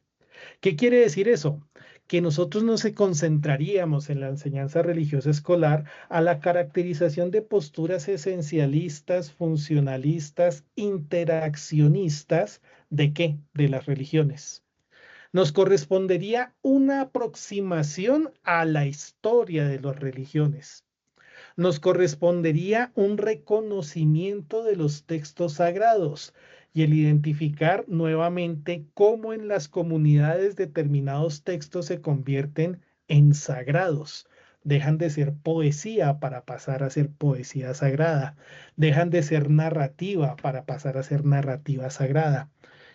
¿Qué quiere decir eso? Que nosotros no se concentraríamos en la enseñanza religiosa escolar a la caracterización de posturas esencialistas, funcionalistas, interaccionistas, ¿de qué? De las religiones. Nos correspondería una aproximación a la historia de las religiones. Nos correspondería un reconocimiento de los textos sagrados y el identificar nuevamente cómo en las comunidades determinados textos se convierten en sagrados. Dejan de ser poesía para pasar a ser poesía sagrada. Dejan de ser narrativa para pasar a ser narrativa sagrada.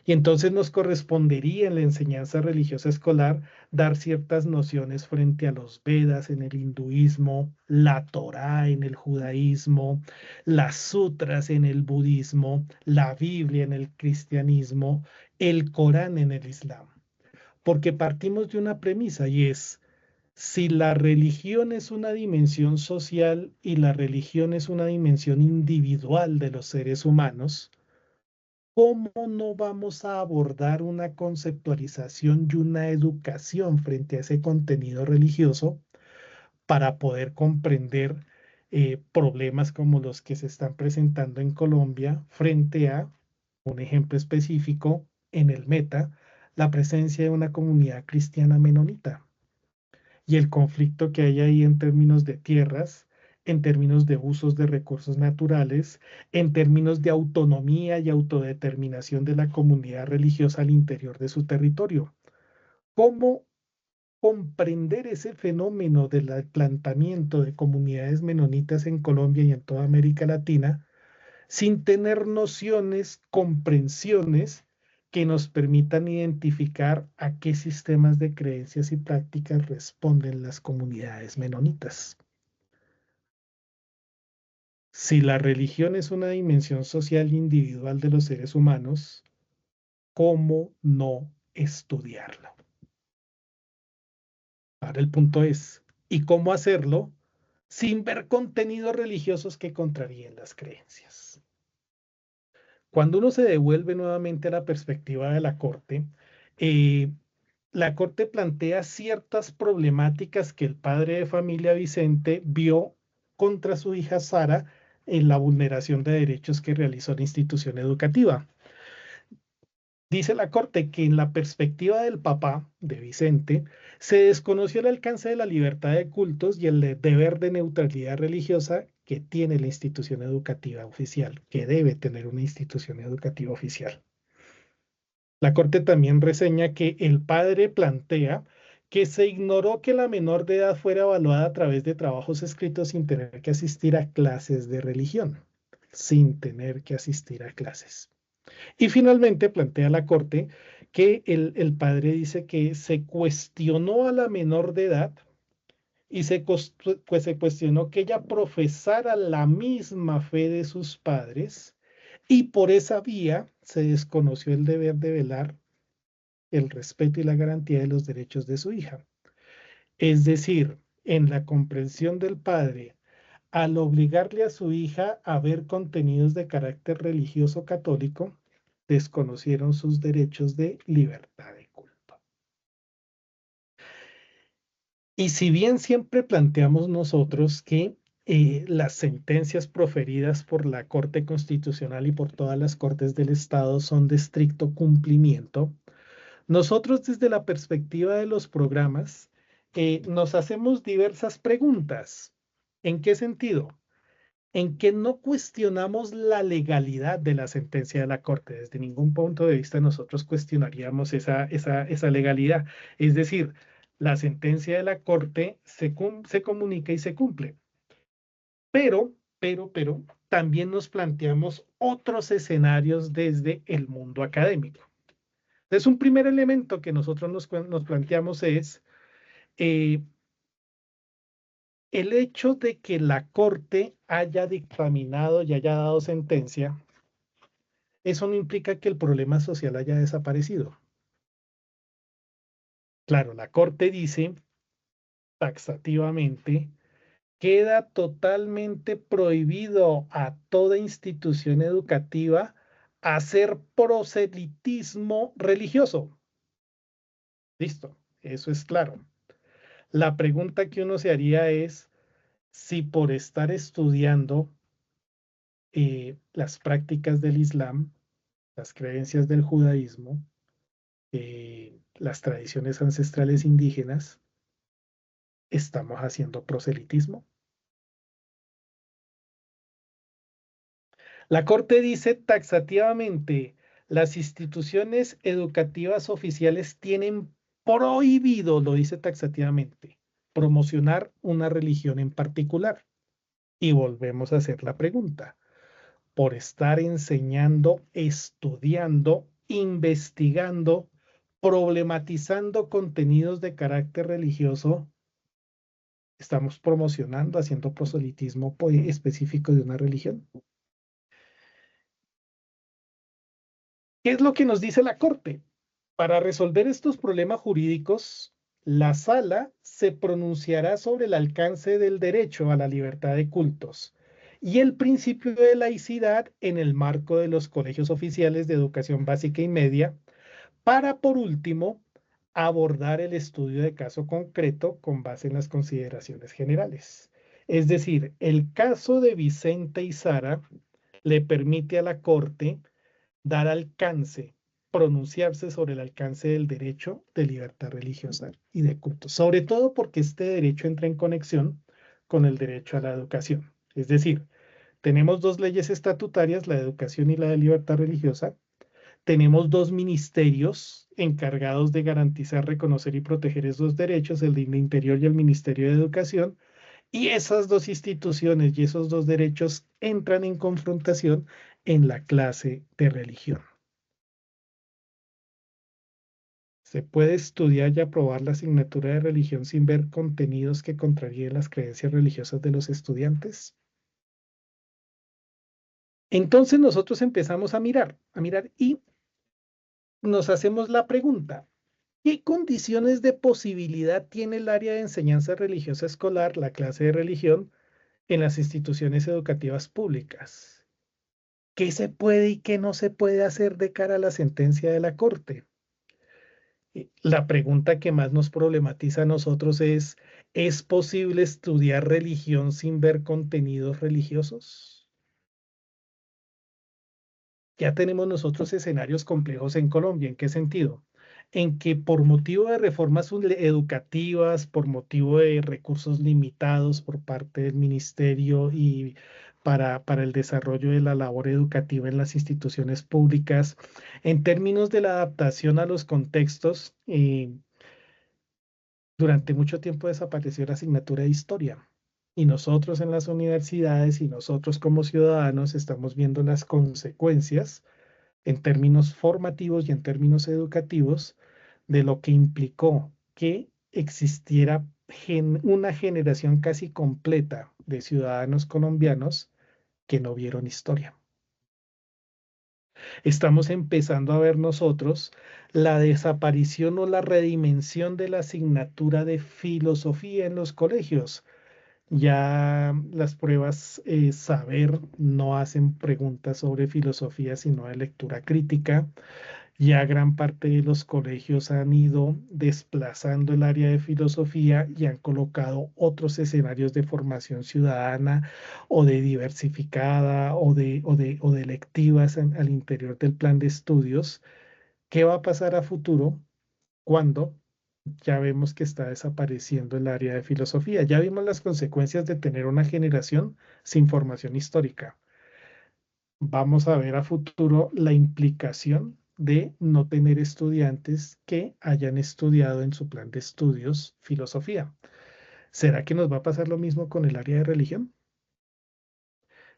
Y entonces nos correspondería en la enseñanza religiosa escolar dar ciertas nociones frente a los Vedas en el hinduismo, la Torá en el judaísmo, las sutras en el budismo, la Biblia en el cristianismo, el Corán en el islam. Porque partimos de una premisa y es, si la religión es una dimensión social y la religión es una dimensión individual de los seres humanos, ¿cómo no vamos a abordar una conceptualización y una educación frente a ese contenido religioso para poder comprender problemas como los que se están presentando en Colombia frente a un ejemplo específico en el Meta, la presencia de una comunidad cristiana menonita y el conflicto que hay ahí en términos de tierras, en términos de usos de recursos naturales, en términos de autonomía y autodeterminación de la comunidad religiosa al interior de su territorio? ¿Cómo comprender ese fenómeno del plantamiento de comunidades menonitas en Colombia y en toda América Latina sin tener nociones, comprensiones que nos permitan identificar a qué sistemas de creencias y prácticas responden las comunidades menonitas? Si la religión es una dimensión social e individual de los seres humanos, ¿cómo no estudiarlo? Ahora el punto es, ¿y cómo hacerlo sin ver contenidos religiosos que contraríen las creencias? Cuando uno se devuelve nuevamente a la perspectiva de eh, la corte plantea ciertas problemáticas que el padre de familia Vicente vio contra su hija Sara en la vulneración de derechos que realizó la institución educativa. Dice la Corte que en la perspectiva del papá de Vicente se desconoció el alcance de la libertad de cultos y el deber de neutralidad religiosa que tiene la institución educativa oficial, que debe tener una institución educativa oficial. La Corte también reseña que el padre plantea que se ignoró que la menor de edad fuera evaluada a través de trabajos escritos sin tener que asistir a clases de religión, sin tener que asistir a clases. Y finalmente plantea la Corte que el padre dice que se cuestionó a la menor de edad y pues se cuestionó que ella profesara la misma fe de sus padres y por esa vía se desconoció el deber de velar el respeto y la garantía de los derechos de su hija. Es decir, en la comprensión del padre, al obligarle a su hija a ver contenidos de carácter religioso católico, desconocieron sus derechos de libertad de culto. Y si bien siempre planteamos nosotros que las sentencias proferidas por la Corte Constitucional y por todas las cortes del Estado son de estricto cumplimiento, nosotros desde la perspectiva de los programas nos hacemos diversas preguntas. ¿En qué sentido? En que no cuestionamos la legalidad de la sentencia de la Corte. Desde ningún punto de vista nosotros cuestionaríamos esa legalidad. Es decir, la sentencia de la Corte se comunica y se cumple. Pero, también nos planteamos otros escenarios desde el mundo académico. Entonces, un primer elemento que nosotros nos planteamos es eh, el hecho de que la Corte haya dictaminado y haya dado sentencia, eso no implica que el problema social haya desaparecido. Claro, la Corte dice taxativamente, queda totalmente prohibido a toda institución educativa hacer proselitismo religioso. Listo, eso es claro. La pregunta que uno se haría es si por estar estudiando las prácticas del Islam, las creencias del judaísmo, las tradiciones ancestrales indígenas, estamos haciendo proselitismo. La Corte dice taxativamente, las instituciones educativas oficiales tienen prohibido, lo dice taxativamente, promocionar una religión en particular. Y volvemos a hacer la pregunta, por estar enseñando, estudiando, investigando, problematizando contenidos de carácter religioso, estamos promocionando, haciendo proselitismo específico de una religión. ¿Qué es lo que nos dice la Corte? Para resolver estos problemas jurídicos, la sala se pronunciará sobre el alcance del derecho a la libertad de cultos y el principio de laicidad en el marco de los colegios oficiales de educación básica y media, para, por último, abordar el estudio de caso concreto con base en las consideraciones generales. Es decir, el caso de Vicente y Sara le permite a la Corte dar alcance, pronunciarse sobre el alcance del derecho de libertad religiosa y de culto, sobre todo porque este derecho entra en conexión con el derecho a la educación. Es decir, tenemos dos leyes estatutarias, la de educación y la de libertad religiosa. Tenemos dos ministerios encargados de garantizar, reconocer y proteger esos derechos, el de Interior y el Ministerio de Educación, y esas dos instituciones y esos dos derechos entran en confrontación en la clase de religión. ¿Se puede estudiar y aprobar la asignatura de religión sin ver contenidos que contraríen las creencias religiosas de los estudiantes? Entonces nosotros empezamos a mirar y nos hacemos la pregunta, ¿qué condiciones de posibilidad tiene el área de enseñanza religiosa escolar, la clase de religión, en las instituciones educativas públicas? ¿Qué se puede y qué no se puede hacer de cara a la sentencia de la Corte? La pregunta que más nos problematiza a nosotros ¿es posible estudiar religión sin ver contenidos religiosos? Ya tenemos nosotros escenarios complejos en Colombia. ¿En qué sentido? En que por motivo de reformas educativas, por motivo de recursos limitados por parte del ministerio y para el desarrollo de la labor educativa en las instituciones públicas, en términos de la adaptación a los contextos, durante mucho tiempo desapareció la asignatura de historia. Y nosotros en las universidades y nosotros como ciudadanos estamos viendo las consecuencias en términos formativos y en términos educativos de lo que implicó que existiera una generación casi completa de ciudadanos colombianos que no vieron historia. Estamos empezando a ver nosotros la desaparición o la redimensión de la asignatura de filosofía en los colegios. Ya las pruebas saber no hacen preguntas sobre filosofía, sino de lectura crítica. Ya gran parte de los colegios han ido desplazando el área de filosofía y han colocado otros escenarios de formación ciudadana o de diversificada o de electivas al interior del plan de estudios. ¿Qué va a pasar a futuro cuando ya vemos que está desapareciendo el área de filosofía? Ya vimos las consecuencias de tener una generación sin formación histórica. Vamos a ver a futuro la implicación de no tener estudiantes que hayan estudiado en su plan de estudios filosofía. ¿Será que nos va a pasar lo mismo con el área de religión?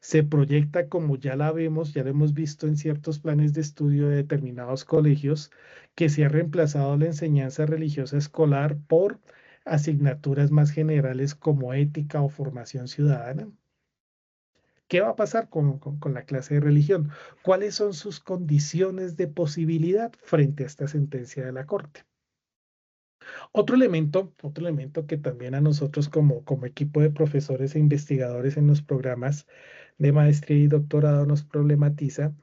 Se proyecta como ya la vemos, ya lo hemos visto en ciertos planes de estudio de determinados colegios, que se ha reemplazado la enseñanza religiosa escolar por asignaturas más generales como ética o formación ciudadana. ¿Qué va a pasar con la clase de religión? ¿Cuáles son sus condiciones de posibilidad frente a esta sentencia de la Corte? Otro elemento que también a nosotros como equipo de profesores e investigadores en los programas de maestría y doctorado nos problematiza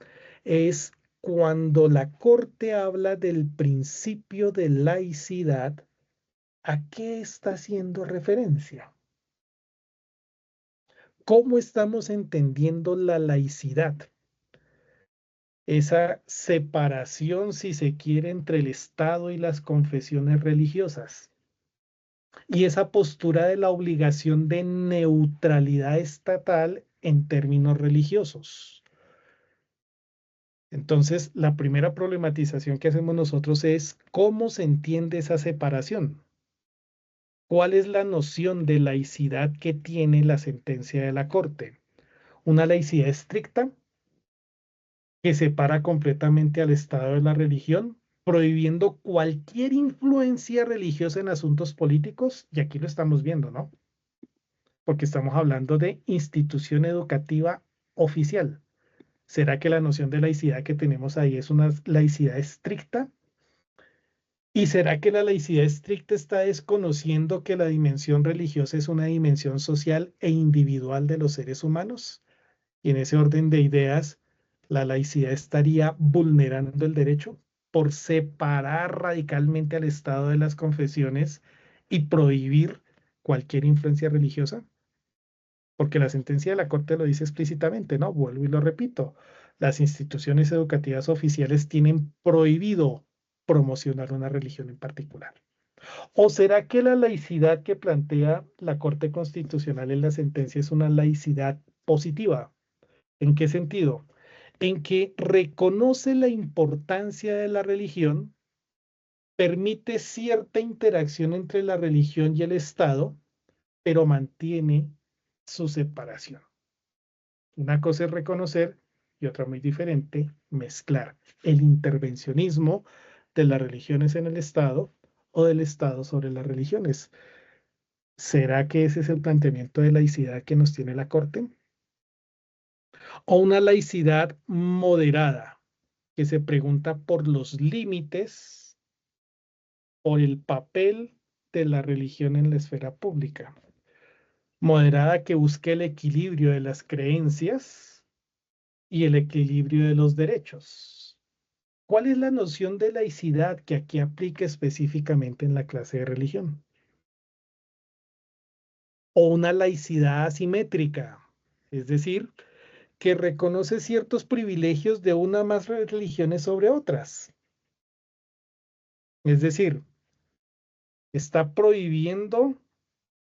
es cuando la Corte habla del principio de laicidad, ¿a qué está haciendo referencia? ¿Cómo estamos entendiendo la laicidad? Esa separación, si se quiere, entre el Estado y las confesiones religiosas, y esa postura de la obligación de neutralidad estatal en términos religiosos. Entonces, la primera problematización que hacemos nosotros es cómo se entiende esa separación. ¿Cuál es la noción de laicidad que tiene la sentencia de la Corte? ¿Una laicidad estricta que separa completamente al Estado de la religión, prohibiendo cualquier influencia religiosa en asuntos políticos? Y aquí lo estamos viendo, ¿no? Porque estamos hablando de institución educativa oficial. ¿Será que la noción de laicidad que tenemos ahí es una laicidad estricta? ¿Y será que la laicidad estricta está desconociendo que la dimensión religiosa es una dimensión social e individual de los seres humanos? Y en ese orden de ideas, la laicidad estaría vulnerando el derecho por separar radicalmente al Estado de las confesiones y prohibir cualquier influencia religiosa. Porque la sentencia de la Corte lo dice explícitamente, ¿no? Vuelvo y lo repito. Las instituciones educativas oficiales tienen prohibido promocionar una religión en particular. ¿O será que la laicidad que plantea la Corte Constitucional en la sentencia es una laicidad positiva? ¿En qué sentido? En que reconoce la importancia de la religión, permite cierta interacción entre la religión y el Estado, pero mantiene su separación. Una cosa es reconocer y otra muy diferente, mezclar el intervencionismo de las religiones en el Estado o del Estado sobre las religiones. ¿Será que ese es el planteamiento de laicidad que nos tiene la Corte? ¿O una laicidad moderada que se pregunta por los límites, por el papel de la religión en la esfera pública? Moderada que busque el equilibrio de las creencias y el equilibrio de los derechos. ¿Cuál es la noción de laicidad que aquí aplica específicamente en la clase de religión? O una laicidad asimétrica, es decir, que reconoce ciertos privilegios de una más religiones sobre otras. Es decir, está prohibiendo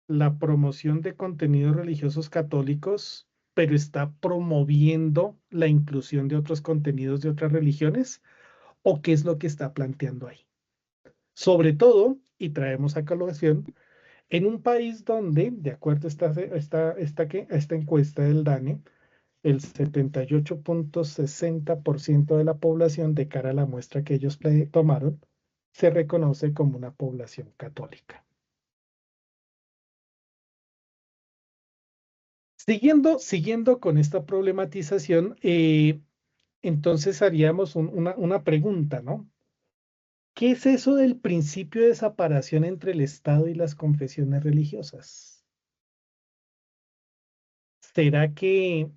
la promoción de contenidos religiosos católicos, pero está promoviendo la inclusión de otros contenidos de otras religiones. ¿O qué es lo que está planteando ahí? Sobre todo, y traemos a colación, en un país donde, de acuerdo a esta encuesta del DANE, el 78.60% de la población, de cara a la muestra que ellos tomaron, se reconoce como una población católica. Siguiendo con esta problematización, entonces haríamos una pregunta, ¿no? ¿Qué es eso del principio de separación entre el Estado y las confesiones religiosas? ¿Será que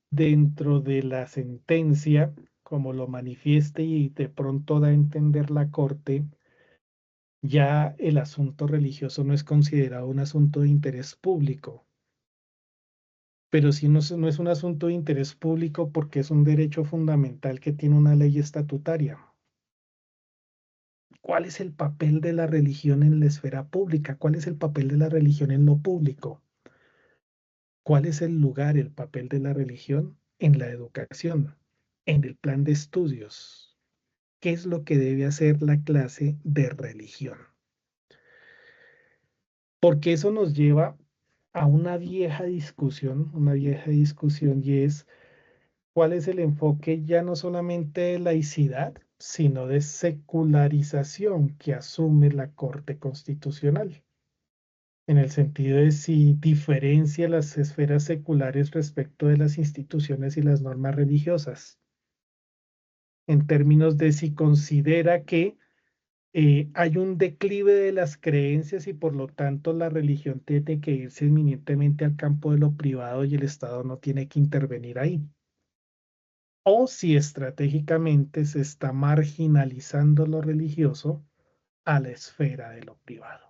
dentro de la sentencia como lo manifieste y de pronto da a entender la Corte, ya el asunto religioso no es considerado un asunto de interés público. Pero si no es un asunto de interés público porque es un derecho fundamental que tiene una ley estatutaria. ¿Cuál es el papel de la religión en la esfera pública? ¿Cuál es el papel de la religión en lo público? ¿Cuál es el lugar, el papel de la religión en la educación, en el plan de estudios? ¿Qué es lo que debe hacer la clase de religión? Porque eso nos lleva a una vieja discusión, y es cuál es el enfoque ya no solamente de laicidad, sino de secularización que asume la Corte Constitucional, en el sentido de si diferencia las esferas seculares respecto de las instituciones y las normas religiosas, en términos de si considera que hay un declive de las creencias y por lo tanto la religión tiene que irse inminentemente al campo de lo privado y el Estado no tiene que intervenir ahí. O si estratégicamente se está marginalizando lo religioso a la esfera de lo privado.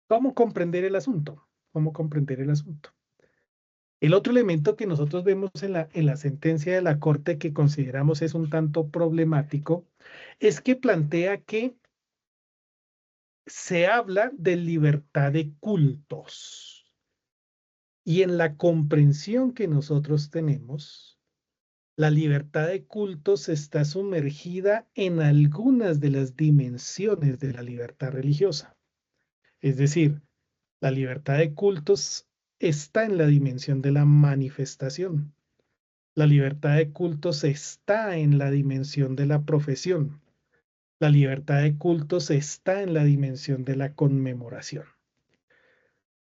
¿Cómo comprender el asunto? ¿Cómo comprender el asunto? El otro elemento que nosotros vemos en la sentencia de la Corte que consideramos es un tanto problemático es que plantea que se habla de libertad de cultos. Y en la comprensión que nosotros tenemos, la libertad de cultos está sumergida en algunas de las dimensiones de la libertad religiosa. Es decir, la libertad de cultos está en la dimensión de la manifestación. La libertad de cultos está en la dimensión de la profesión. La libertad de cultos está en la dimensión de la conmemoración.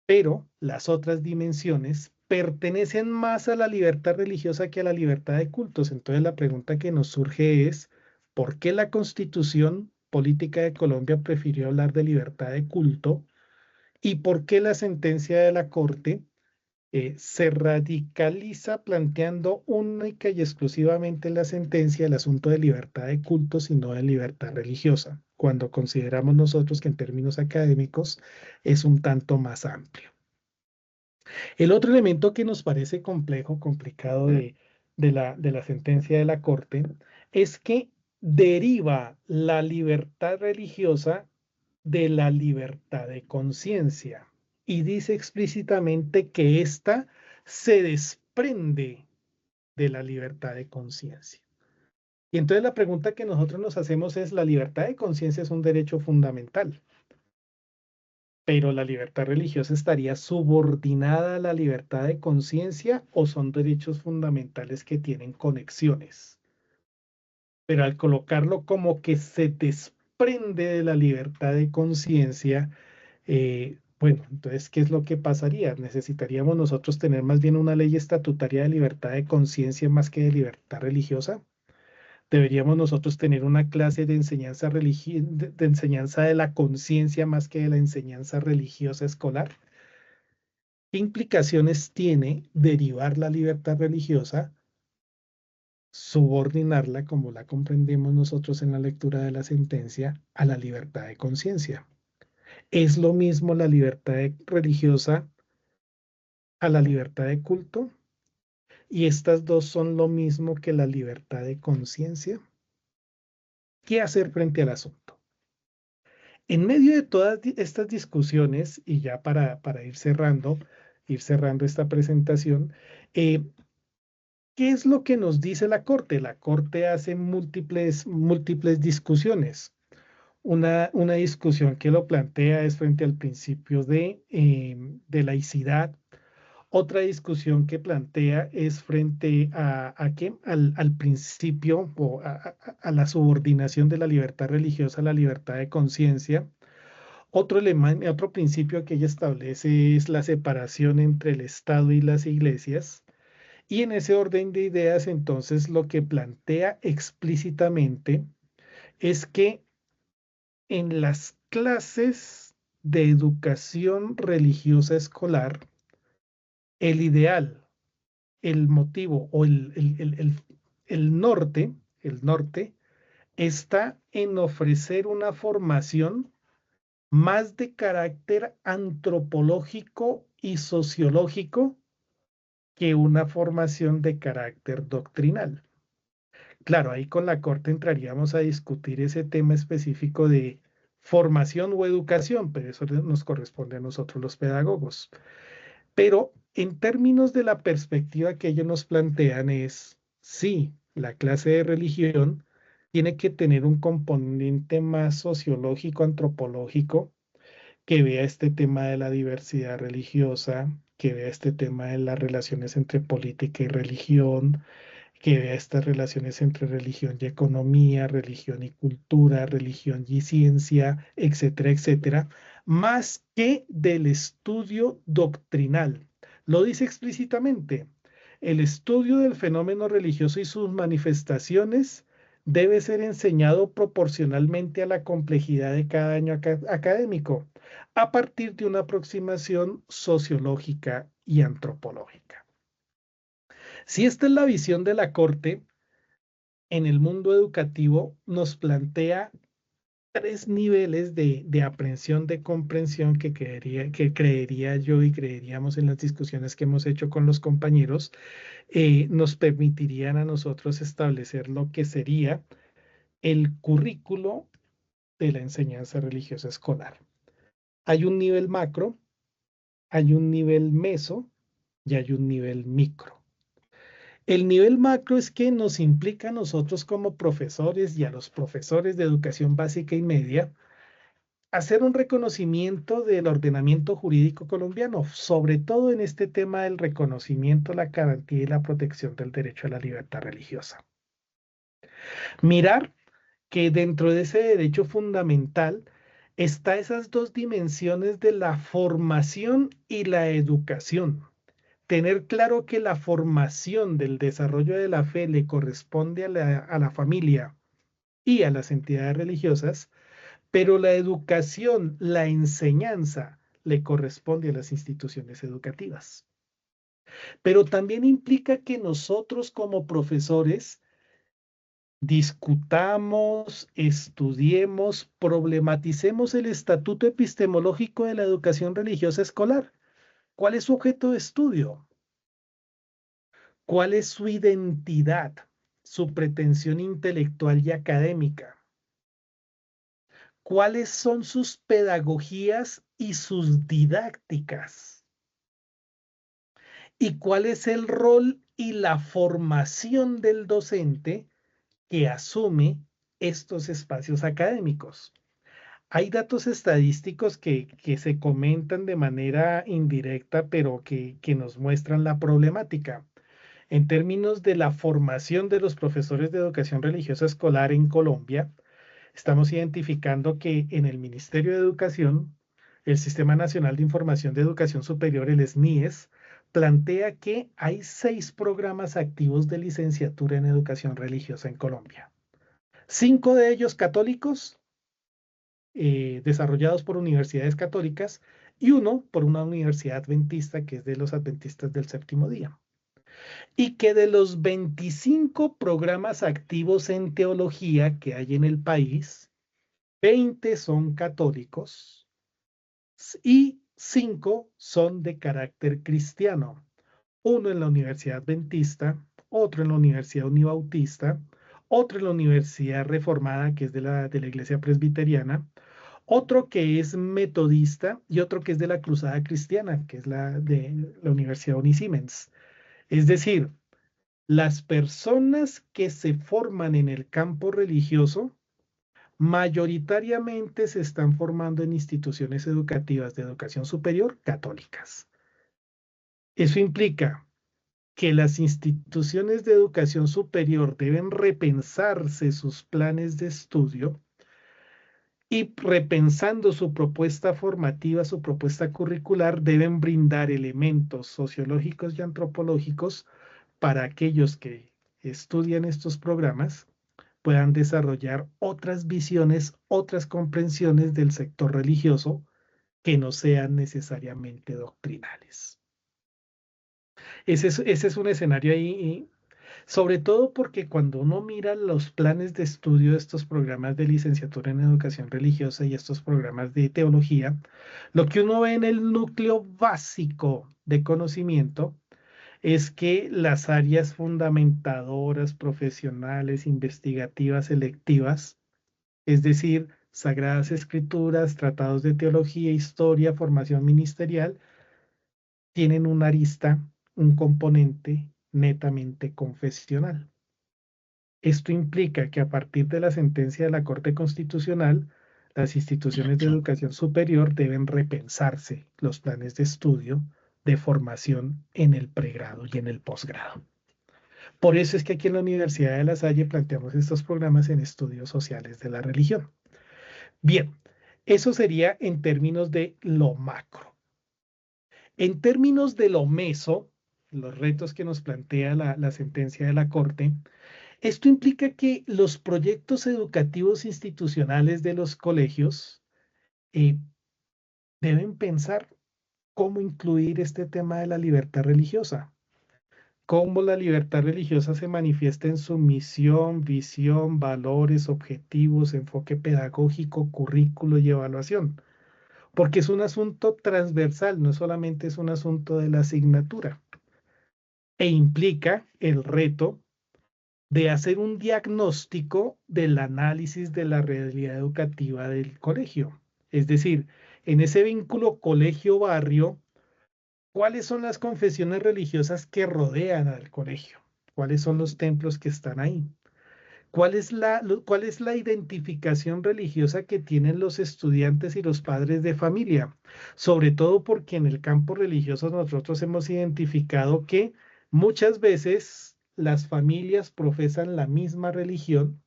Pero las otras dimensiones pertenecen más a la libertad religiosa que a la libertad de cultos. Entonces la pregunta que nos surge es, ¿por qué la Constitución Política de Colombia prefirió hablar de libertad de culto? ¿Y por qué la sentencia de la Corte se radicaliza planteando única y exclusivamente en la sentencia el asunto de libertad de cultos y no de libertad religiosa, cuando consideramos nosotros que en términos académicos es un tanto más amplio? El otro elemento que nos parece complejo, complicado de la sentencia de la Corte, es que deriva la libertad religiosa de la libertad de conciencia y dice explícitamente que ésta se desprende de la libertad de conciencia. Y entonces la pregunta que nosotros nos hacemos es, ¿la libertad de conciencia es un derecho fundamental? Pero la libertad religiosa estaría subordinada a la libertad de conciencia o son derechos fundamentales que tienen conexiones. Pero al colocarlo como que se desprende de la libertad de conciencia, bueno, entonces, ¿qué es lo que pasaría? Necesitaríamos nosotros tener más bien una ley estatutaria de libertad de conciencia más que de libertad religiosa. Deberíamos nosotros tener una clase de enseñanza, de enseñanza de la conciencia más que de la enseñanza religiosa escolar. ¿Qué implicaciones tiene derivar la libertad religiosa, subordinarla, como la comprendemos nosotros en la lectura de la sentencia, a la libertad de conciencia? ¿Es lo mismo la libertad religiosa a la libertad de culto? ¿Y estas dos son lo mismo que la libertad de conciencia? ¿Qué hacer frente al asunto? En medio de todas estas discusiones, y ya para ir cerrando esta presentación, ¿qué es lo que nos dice la Corte? La Corte hace múltiples discusiones. Una discusión que lo plantea es frente al principio de laicidad. Otra discusión que plantea es frente a ¿qué? Al principio o a la subordinación de la libertad religiosa a la libertad de conciencia. Otro principio que ella establece es la separación entre el Estado y las iglesias. Y en ese orden de ideas, entonces, lo que plantea explícitamente es que en las clases de educación religiosa escolar, el ideal el motivo o el norte, está en ofrecer una formación más de carácter antropológico y sociológico que una formación de carácter doctrinal. Claro, ahí con la Corte entraríamos a discutir ese tema específico de formación o educación, pero eso nos corresponde a nosotros los pedagogos. Pero en términos de la perspectiva que ellos nos plantean es, sí, la clase de religión tiene que tener un componente más sociológico, antropológico, que vea este tema de la diversidad religiosa, que vea este tema de las relaciones entre política y religión, que vea estas relaciones entre religión y economía, religión y cultura, religión y ciencia, etcétera, etcétera, más que del estudio doctrinal. Lo dice explícitamente. El estudio del fenómeno religioso y sus manifestaciones debe ser enseñado proporcionalmente a la complejidad de cada año académico, a partir de una aproximación sociológica y antropológica. Si esta es la visión de la Corte, en el mundo educativo nos plantea tres niveles de aprehensión, de comprensión que creería yo y creeríamos en las discusiones que hemos hecho con los compañeros, nos permitirían a nosotros establecer lo que sería el currículo de la enseñanza religiosa escolar. Hay un nivel macro, hay un nivel meso y hay un nivel micro. El nivel macro es que nos implica a nosotros como profesores y a los profesores de educación básica y media hacer un reconocimiento del ordenamiento jurídico colombiano, sobre todo en este tema del reconocimiento, la garantía y la protección del derecho a la libertad religiosa. Mirar que dentro de ese derecho fundamental está esas dos dimensiones de la formación y la educación. Tener claro que la formación del desarrollo de la fe le corresponde a la familia y a las entidades religiosas, pero la educación, la enseñanza, le corresponde a las instituciones educativas. Pero también implica que nosotros como profesores discutamos, estudiemos, problematicemos el estatuto epistemológico de la educación religiosa escolar. ¿Cuál es su objeto de estudio? ¿Cuál es su identidad, su pretensión intelectual y académica? ¿Cuáles son sus pedagogías y sus didácticas? ¿Y cuál es el rol y la formación del docente que asume estos espacios académicos? Hay datos estadísticos que se comentan de manera indirecta, pero que nos muestran la problemática. En términos de la formación de los profesores de educación religiosa escolar en Colombia, estamos identificando que en el Ministerio de Educación, el Sistema Nacional de Información de Educación Superior, el SNIES, plantea que hay 6 programas activos de licenciatura en educación religiosa en Colombia. 5 de ellos católicos, desarrollados por universidades católicas, y uno por una universidad adventista, que es de los adventistas del séptimo día. Y que de los 25 programas activos en teología que hay en el país, 20 son católicos y 5 son de carácter cristiano. Uno en la Universidad Adventista, otro en la Universidad Unibautista, otro en la Universidad Reformada, que es de la Iglesia Presbiteriana, otro que es metodista y otro que es de la Cruzada Cristiana, que es la de la Universidad Unisiemens. Es decir, las personas que se forman en el campo religioso mayoritariamente se están formando en instituciones educativas de educación superior católicas. Eso implica que las instituciones de educación superior deben repensarse sus planes de estudio y repensando su propuesta formativa, su propuesta curricular, deben brindar elementos sociológicos y antropológicos para aquellos que estudian estos programas puedan desarrollar otras visiones, otras comprensiones del sector religioso que no sean necesariamente doctrinales. ese es un escenario ahí, sobre todo porque cuando uno mira los planes de estudio de estos programas de licenciatura en educación religiosa y estos programas de teología, lo que uno ve en el núcleo básico de conocimiento es que las áreas fundamentadoras, profesionales, investigativas, selectivas, es decir, sagradas escrituras, tratados de teología, historia, formación ministerial, tienen una arista, un componente netamente confesional. Esto implica que a partir de la sentencia de la Corte Constitucional, las instituciones de educación superior deben repensarse los planes de estudio de formación en el pregrado y en el posgrado. Por eso es que aquí en la Universidad de La Salle planteamos estos programas en estudios sociales de la religión. Bien, eso sería en términos de lo macro. En términos de lo meso, los retos que nos plantea la sentencia de la Corte, esto implica que los proyectos educativos institucionales de los colegios eh, deben pensar cómo incluir este tema de la libertad religiosa, cómo la libertad religiosa se manifiesta en su misión, visión, valores, objetivos, enfoque pedagógico, currículo y evaluación, porque es un asunto transversal, no solamente es un asunto de la asignatura, e implica el reto de hacer un diagnóstico del análisis de la realidad educativa del colegio. Es decir, en ese vínculo colegio-barrio, ¿cuáles son las confesiones religiosas que rodean al colegio? ¿Cuáles son los templos que están ahí? ¿Cuál es la identificación religiosa que tienen los estudiantes y los padres de familia? Sobre todo porque en el campo religioso nosotros hemos identificado que muchas veces las familias profesan la misma religión,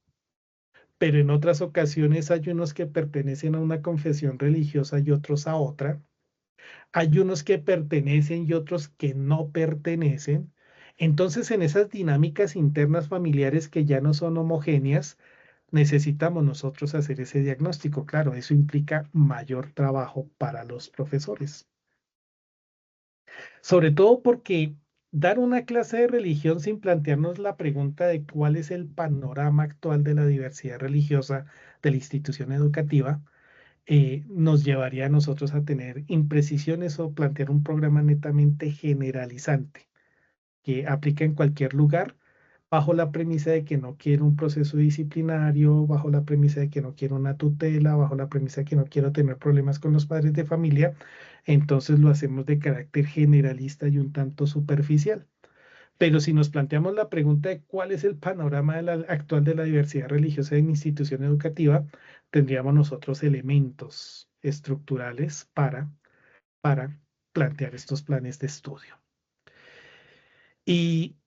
pero en otras ocasiones hay unos que pertenecen a una confesión religiosa y otros a otra. Hay unos que pertenecen y otros que no pertenecen. Entonces, en esas dinámicas internas familiares que ya no son homogéneas, necesitamos nosotros hacer ese diagnóstico. Claro, eso implica mayor trabajo para los profesores. Sobre todo porque dar una clase de religión sin plantearnos la pregunta de cuál es el panorama actual de la diversidad religiosa de la institución educativa, nos llevaría a nosotros a tener imprecisiones o plantear un programa netamente generalizante que aplica en cualquier lugar, bajo la premisa de que no quiero un proceso disciplinario, bajo la premisa de que no quiero una tutela, bajo la premisa de que no quiero tener problemas con los padres de familia, entonces lo hacemos de carácter generalista y un tanto superficial. Pero si nos planteamos la pregunta de cuál es el panorama actual de la diversidad religiosa en institución educativa, tendríamos nosotros elementos estructurales para plantear estos planes de estudio. Y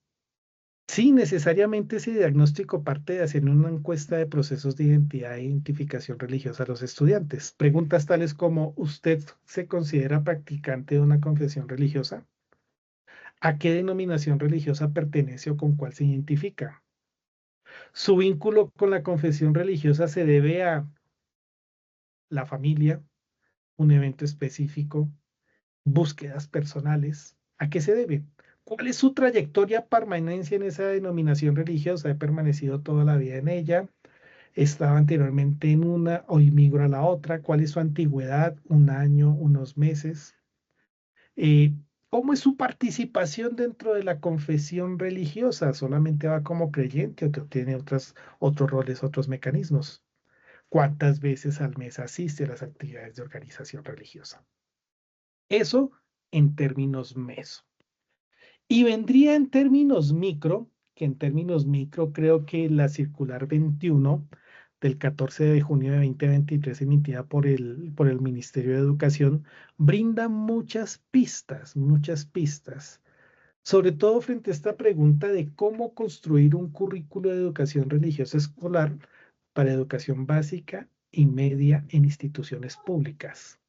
sí, necesariamente ese diagnóstico parte de hacer una encuesta de procesos de identidad e identificación religiosa a los estudiantes. Preguntas tales como, ¿usted se considera practicante de una confesión religiosa? ¿A qué denominación religiosa pertenece o con cuál se identifica? Su vínculo con la confesión religiosa se debe a la familia, un evento específico, búsquedas personales. ¿A qué se debe? ¿Cuál es su trayectoria permanencia en esa denominación religiosa? ¿He permanecido toda la vida en ella? ¿Estaba anteriormente en una, hoy migro a la otra? ¿Cuál es su antigüedad? ¿Un año, unos meses? Eh, ¿Cómo es su participación dentro de la confesión religiosa? ¿Solamente va como creyente o tiene otros roles, otros mecanismos? ¿Cuántas veces al mes asiste a las actividades de organización religiosa? Eso en términos meso. Y vendría en términos micro, que en términos micro creo que la circular 21 del 14 de junio de 2023 emitida por el Ministerio de Educación brinda muchas pistas, sobre todo frente a esta pregunta de cómo construir un currículo de educación religiosa escolar para educación básica y media en instituciones públicas.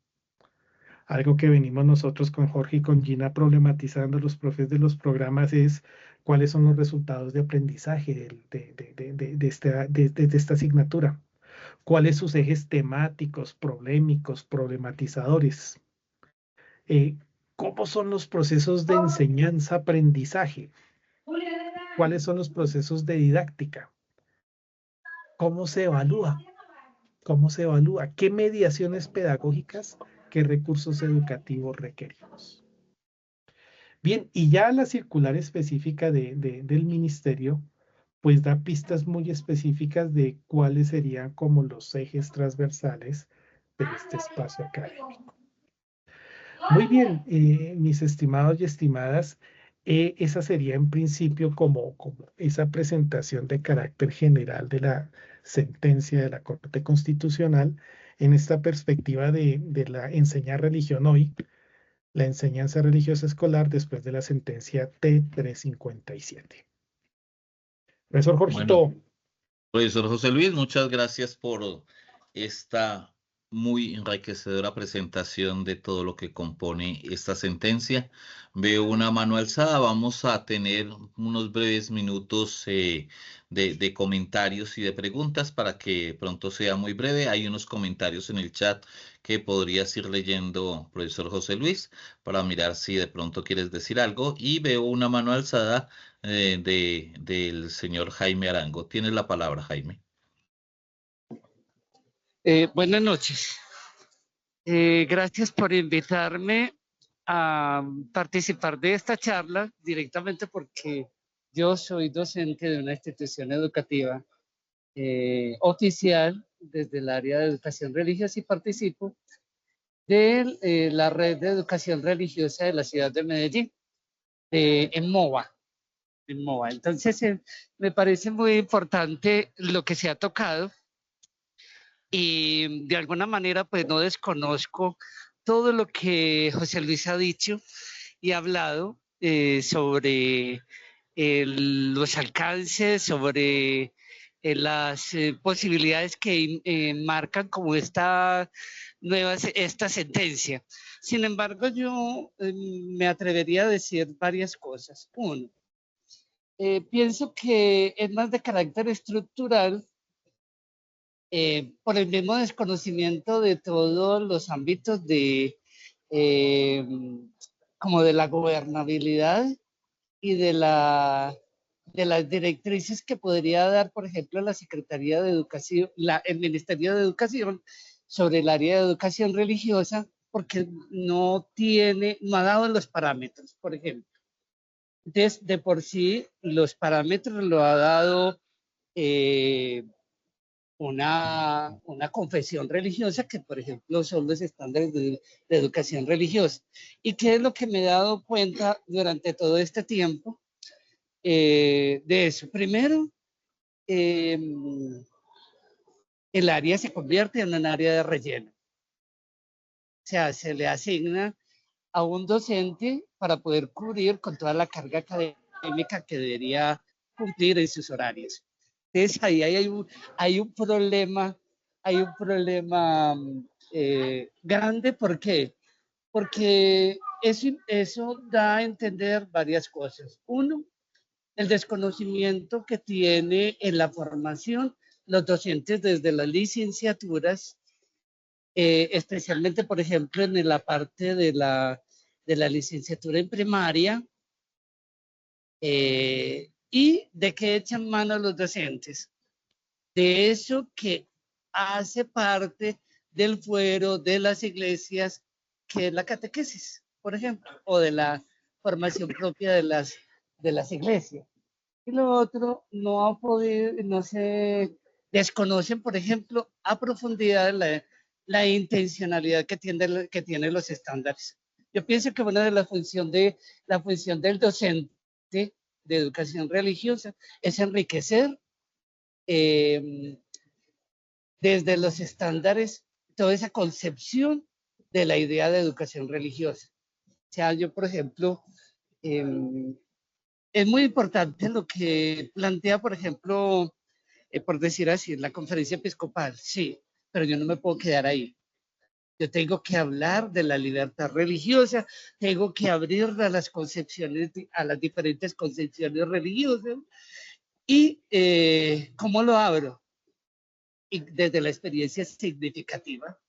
Algo que venimos nosotros con Jorge y con Gina problematizando los profes de los programas es cuáles son los resultados de aprendizaje de esta asignatura, cuáles sus ejes temáticos, problemáticos, problematizadores. ¿Cómo son los procesos de enseñanza-aprendizaje? ¿Cuáles son los procesos de didáctica? ¿Cómo se evalúa? ¿Cómo se evalúa? ¿Qué mediaciones pedagógicas, qué recursos educativos requerimos? Bien, y ya la circular específica del ministerio, pues da pistas muy específicas de cuáles serían como los ejes transversales de este espacio académico. Muy bien, mis estimados y estimadas, esa sería en principio como esa presentación de carácter general de la sentencia de la Corte Constitucional en esta perspectiva de la enseñar religión hoy, la enseñanza religiosa escolar después de la sentencia T357. Profesor Bueno, Jorgito, profesor José Luis, muchas gracias por esta muy enriquecedora presentación de todo lo que compone esta sentencia. Veo una mano alzada. Vamos a tener unos breves minutos de comentarios y de preguntas para que pronto sea muy breve. Hay unos comentarios en el chat que podrías ir leyendo, profesor José Luis, para mirar si de pronto quieres decir algo. Y veo una mano alzada del señor Jaime Arango. Tienes la palabra, Jaime. Buenas noches. Gracias por invitarme a participar de esta charla directamente porque yo soy docente de una institución educativa oficial desde el área de educación religiosa y participo de la red de educación religiosa de la ciudad de Medellín, en MOVA. Entonces, me parece muy importante lo que se ha tocado y de alguna manera pues no desconozco todo lo que José Luis ha dicho y ha hablado sobre los alcances, sobre las posibilidades que marcan como esta sentencia. Sin embargo, yo me atrevería a decir varias cosas. Uno, pienso que es más de carácter estructural por el mismo desconocimiento de todos los ámbitos eh, como de la gobernabilidad y de las directrices que podría dar, por ejemplo, la Secretaría de Educación, el Ministerio de Educación sobre el área de educación religiosa, porque no ha dado los parámetros, por ejemplo. De por sí, los parámetros lo ha dado una confesión religiosa que, por ejemplo, son los estándares de educación religiosa. ¿Y qué es lo que me he dado cuenta durante todo este tiempo de eso? Primero, eh, el área se convierte en un área de relleno. O sea, se le asigna a un docente para poder cubrir con toda la carga académica que debería cumplir en sus horarios. Entonces, ahí hay un problema, grande. ¿Por qué? Porque eso da a entender varias cosas. Uno, el desconocimiento que tiene en la formación los docentes desde las licenciaturas, especialmente, por ejemplo, en la parte de la licenciatura en primaria, y de qué echan mano los docentes. De eso que hace parte del fuero de las iglesias, que es la catequesis, por ejemplo, o de la formación propia de las iglesias. Y lo otro, no se desconocen, por ejemplo, a profundidad la intencionalidad que tienen los estándares. Yo pienso que una de la función del docente de educación religiosa es enriquecer eh, desde los estándares toda esa concepción de la idea de educación religiosa. O sea, yo, por ejemplo, eh, es muy importante lo que plantea, por ejemplo, por decir así, la conferencia episcopal, sí, pero yo no me puedo quedar ahí. Yo tengo que hablar de la libertad religiosa, tengo que abrir a las concepciones, a las diferentes concepciones religiosas. ¿Y cómo lo abro? Y desde la experiencia significativa.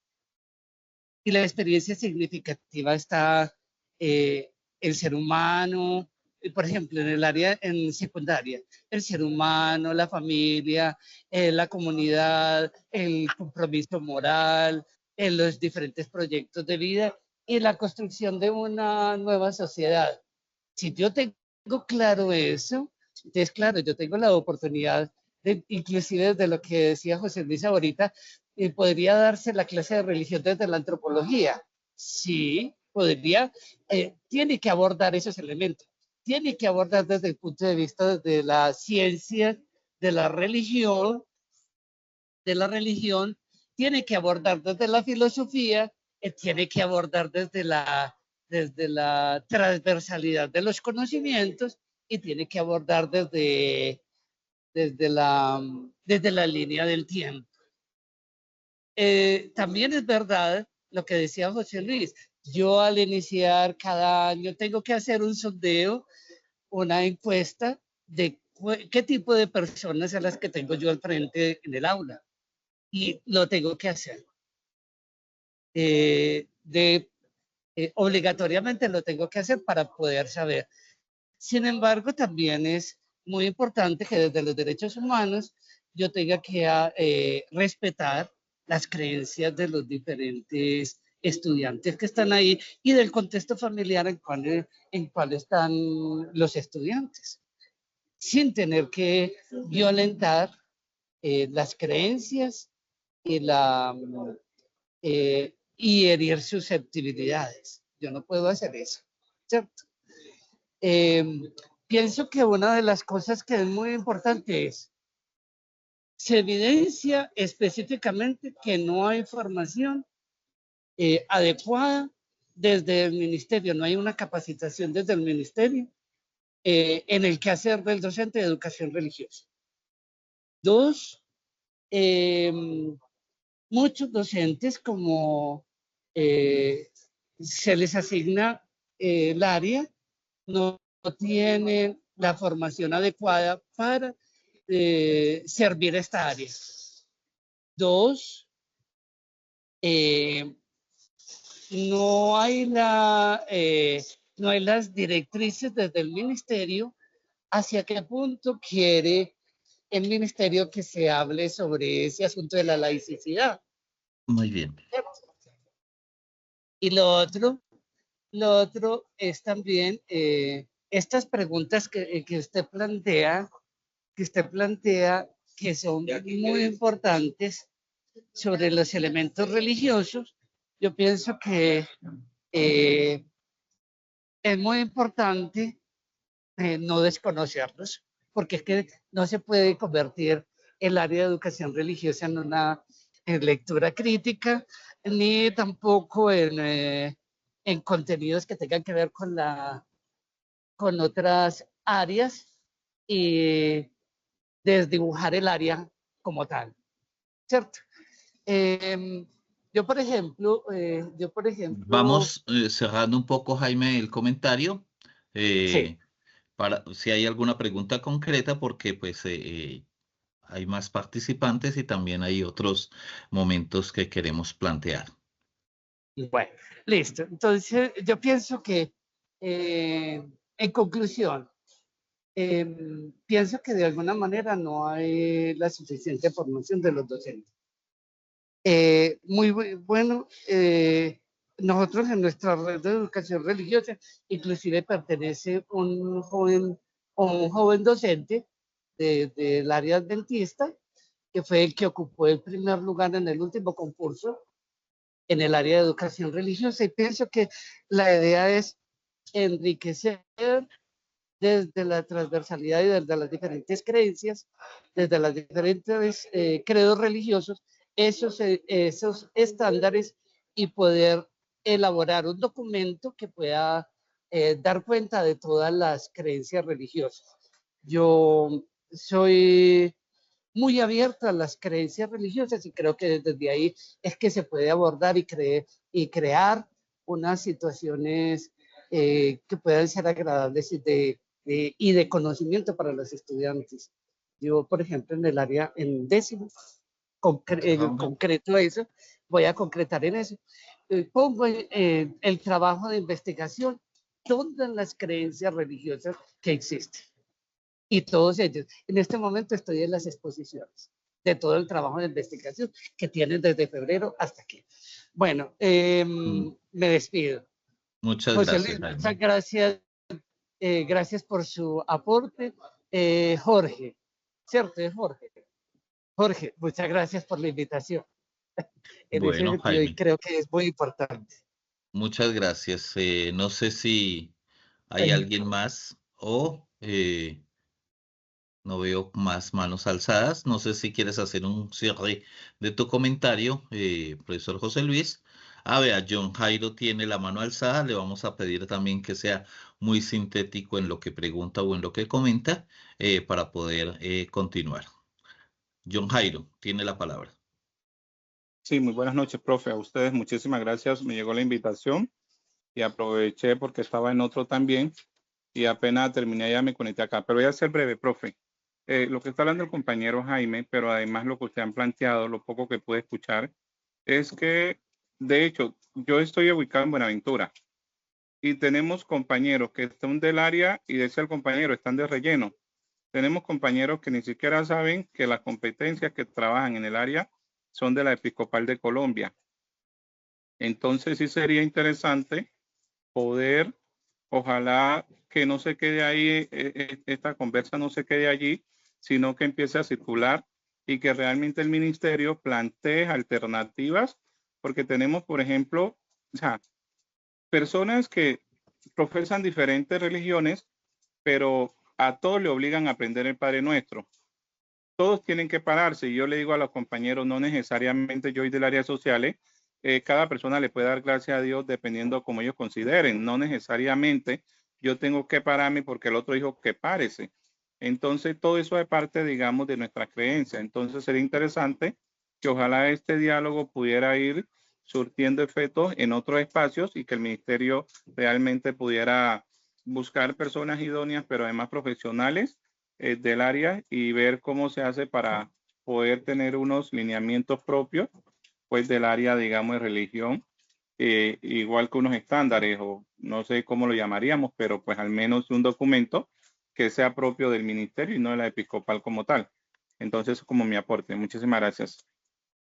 Y la experiencia significativa está el ser humano, por ejemplo, en el área en secundaria, el ser humano, la familia, la comunidad, el compromiso moral, los diferentes proyectos de vida y la construcción de una nueva sociedad. Si yo tengo claro eso, entonces claro, yo tengo la oportunidad de, inclusive desde lo que decía José Luis ahorita, podría darse la clase de religión desde la antropología. Sí, podría, tiene que abordar esos elementos, tiene que abordar desde el punto de vista de la ciencia, de la religión, tiene que abordar desde la filosofía, tiene que abordar desde la transversalidad de los conocimientos y tiene que abordar desde la línea del tiempo. También es verdad lo que decía José Luis. Yo al iniciar cada año tengo que hacer un sondeo, una encuesta de qué tipo de personas a las que tengo yo al frente en el aula. Y lo tengo que hacer. Obligatoriamente lo tengo que hacer para poder saber. Sin embargo, también es muy importante que desde los derechos humanos yo tenga que respetar las creencias de los diferentes estudiantes que están ahí y del contexto familiar en cual están los estudiantes, sin tener que violentar las creencias y, y herir susceptibilidades. Yo no puedo hacer eso, ¿cierto? Pienso que una de las cosas que es muy importante es, se evidencia específicamente que no hay formación adecuada desde el ministerio, no hay una capacitación desde el ministerio en el quehacer del docente de educación religiosa. Dos, muchos docentes, como se les asigna el área, no tienen la formación adecuada para servir esta área. Dos, no hay las directrices desde el ministerio hacia qué punto quiere el ministerio que se hable sobre ese asunto de la laicidad. Muy bien. Y lo otro es también estas preguntas que usted plantea, que son muy importantes sobre los elementos religiosos. Yo pienso que es muy importante no desconocerlos, porque es que no se puede convertir el área de educación religiosa en una lectura crítica, ni tampoco en contenidos que tengan que ver con otras áreas y desdibujar el área como tal, ¿cierto? Yo, por ejemplo, Vamos cerrando un poco, Jaime, el comentario. sí. Para si hay alguna pregunta concreta, porque pues hay más participantes y también hay otros momentos que queremos plantear. Bueno, listo. Entonces, yo pienso que, en conclusión, pienso que de alguna manera no hay la suficiente formación de los docentes. Muy bueno, nosotros en nuestra red de educación religiosa, inclusive pertenece un joven docente del área adventista, que fue el que ocupó el primer lugar en el último concurso en el área de educación religiosa, y pienso que la idea es enriquecer desde la transversalidad y desde las diferentes creencias, desde los diferentes credos religiosos, esos estándares, y poder elaborar un documento que pueda dar cuenta de todas las creencias religiosas. Yo soy muy abierta a las creencias religiosas y creo que desde ahí es que se puede abordar y crear unas situaciones que puedan ser agradables y de conocimiento para los estudiantes. Yo, por ejemplo, en el área, en décimo, concreto eso, voy a concretar en eso. Pongo el trabajo de investigación todas las creencias religiosas que existen. Y todos ellos. En este momento estoy en las exposiciones de todo el trabajo de investigación que tienen desde febrero hasta aquí. Bueno, me despido. Muchas José gracias, Luis, Jaime. muchas gracias. Gracias por su aporte. Jorge, ¿cierto? Es Jorge. Jorge, muchas gracias por la invitación. En ese Bueno, sentido, y Jaime, creo que es muy importante. muchas gracias. No sé si hay Jaime. alguien más o no veo más manos alzadas. No sé si quieres hacer un cierre de tu comentario, profesor José Luis. A ver, John Jairo tiene la mano alzada. Le vamos a pedir también que sea muy sintético en lo que pregunta o en lo que comenta para poder continuar. John Jairo tiene la palabra. Sí, muy buenas noches, profe. A ustedes muchísimas gracias. Me llegó la invitación y aproveché porque estaba en otro también y apenas terminé ya me conecté acá. Pero voy a ser breve, profe. Lo que está hablando el compañero Jaime, pero además lo que ustedes han planteado, lo poco que pude escuchar, es que, de hecho, yo estoy ubicado en Buenaventura y tenemos compañeros que están del área y decía el compañero, están de relleno. Tenemos compañeros que ni siquiera saben que las competencias que trabajan en el área son de la Episcopal de Colombia. Entonces sí sería interesante poder, ojalá que no se quede ahí, esta conversa no se quede allí, sino que empiece a circular y que realmente el ministerio plantee alternativas, porque tenemos, por ejemplo, o sea, personas que profesan diferentes religiones, pero a todos le obligan a aprender el Padre Nuestro. Todos tienen que pararse. Y yo le digo a los compañeros, no necesariamente yo soy del área sociales, cada persona le puede dar gracias a Dios dependiendo como ellos consideren. No necesariamente yo tengo que pararme porque el otro dijo que párese. Entonces, todo eso es parte, digamos, de nuestra creencia. Entonces, sería interesante que ojalá este diálogo pudiera ir surtiendo efectos en otros espacios y que el ministerio realmente pudiera buscar personas idóneas, pero además profesionales del área y ver cómo se hace para poder tener unos lineamientos propios, pues del área, digamos, de religión, igual que unos estándares o no sé cómo lo llamaríamos, pero pues al menos un documento que sea propio del ministerio y no de la episcopal como tal. Entonces, como mi aporte. Muchísimas gracias.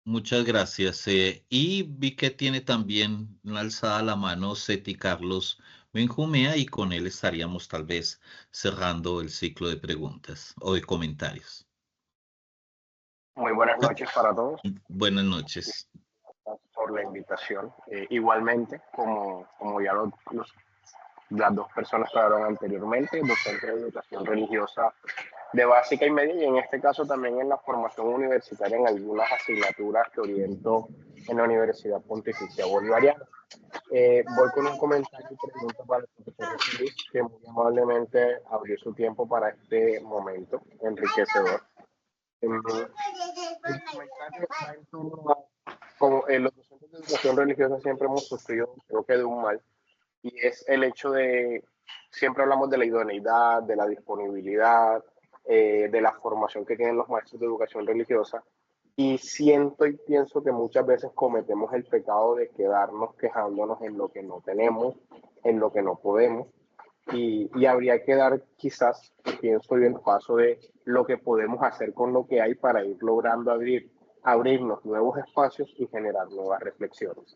Muchas gracias. Y vi que tiene también alzada la mano Seti Carlos Benjumea y con él estaríamos tal vez cerrando el ciclo de preguntas o de comentarios. Muy buenas noches para todos. Buenas noches. Gracias por la invitación. Igualmente, como ya las dos personas que hablaron anteriormente, docente de educación religiosa de básica y media, y en este caso también en la formación universitaria en algunas asignaturas que oriento en la Universidad Pontificia Bolivariana. Voy con un comentario y pregunta para el profesor Luis, que muy amablemente abrió su tiempo para este momento enriquecedor. El comentario va en torno a, como los docentes de educación religiosa siempre hemos sufrido, creo que de un mal, y es el hecho de, siempre hablamos de la idoneidad, de la disponibilidad, de la formación que tienen los maestros de educación religiosa, y siento y pienso que muchas veces cometemos el pecado de quedarnos quejándonos en lo que no tenemos, en lo que no podemos, y habría que dar quizás, pienso yo, el paso de lo que podemos hacer con lo que hay para ir logrando abrirnos nuevos espacios y generar nuevas reflexiones.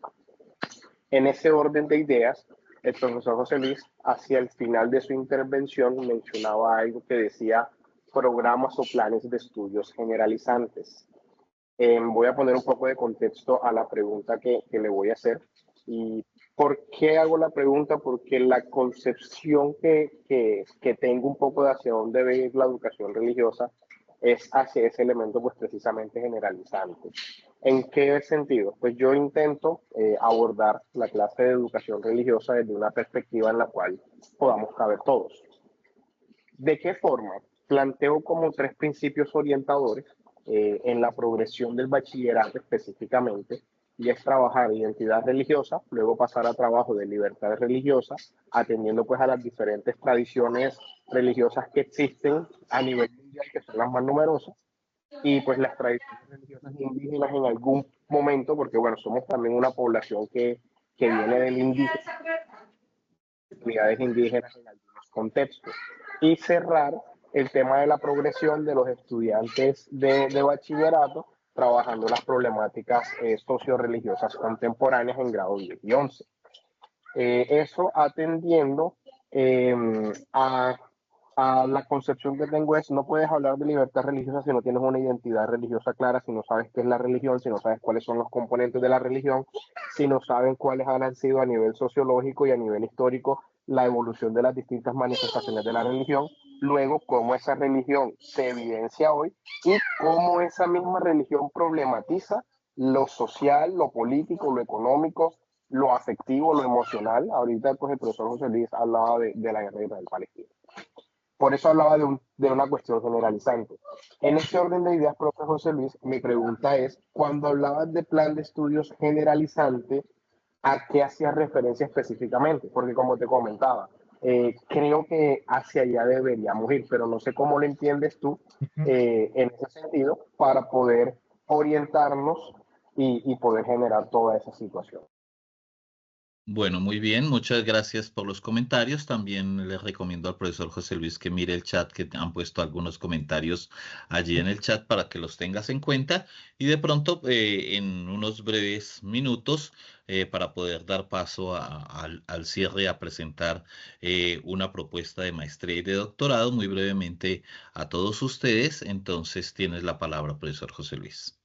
En ese orden de ideas, el profesor José Luis, hacia el final de su intervención, mencionaba algo que decía programas o planes de estudios generalizantes. Voy a poner un poco de contexto a la pregunta que le voy a hacer. ¿Y por qué hago la pregunta? Porque la concepción que tengo un poco de hacia dónde debe ir la educación religiosa es hacia ese elemento pues precisamente generalizante. ¿En qué sentido? Pues yo intento abordar la clase de educación religiosa desde una perspectiva en la cual podamos caber todos. ¿De qué forma? Planteo como tres principios orientadores en la progresión del bachillerato específicamente, y es trabajar identidad religiosa, luego pasar a trabajo de libertad religiosa, atendiendo pues a las diferentes tradiciones religiosas que existen a nivel mundial, que son las más numerosas, y pues las tradiciones religiosas indígenas en algún momento, porque bueno, somos también una población que viene del indígena, comunidades indígenas en algunos contextos. Y cerrar el tema de la progresión de los estudiantes de bachillerato, trabajando las problemáticas socio-religiosas contemporáneas en grado 10 y 11. Eso atendiendo a la concepción que tengo es, no puedes hablar de libertad religiosa si no tienes una identidad religiosa clara, si no sabes qué es la religión, si no sabes cuáles son los componentes de la religión, si no saben cuáles han sido a nivel sociológico y a nivel histórico la evolución de las distintas manifestaciones de la religión, luego cómo esa religión se evidencia hoy y cómo esa misma religión problematiza lo social, lo político, lo económico, lo afectivo, lo emocional. Ahorita pues el profesor José Luis hablaba de la guerra Israel-Palestina. Por eso hablaba de una cuestión generalizante. En este orden de ideas, profe José Luis, mi pregunta es, cuando hablabas de plan de estudios generalizante, ¿a qué hacías referencia específicamente? Porque como te comentaba, creo que hacia allá deberíamos ir, pero no sé cómo lo entiendes tú en ese sentido para poder orientarnos y poder generar toda esa situación. Bueno, muy bien, muchas gracias por los comentarios. También le recomiendo al profesor José Luis que mire el chat, que han puesto algunos comentarios allí en el chat para que los tengas en cuenta y de pronto en unos breves minutos para poder dar paso al cierre, a presentar una propuesta de maestría y de doctorado muy brevemente a todos ustedes. Entonces tienes la palabra, profesor José Luis.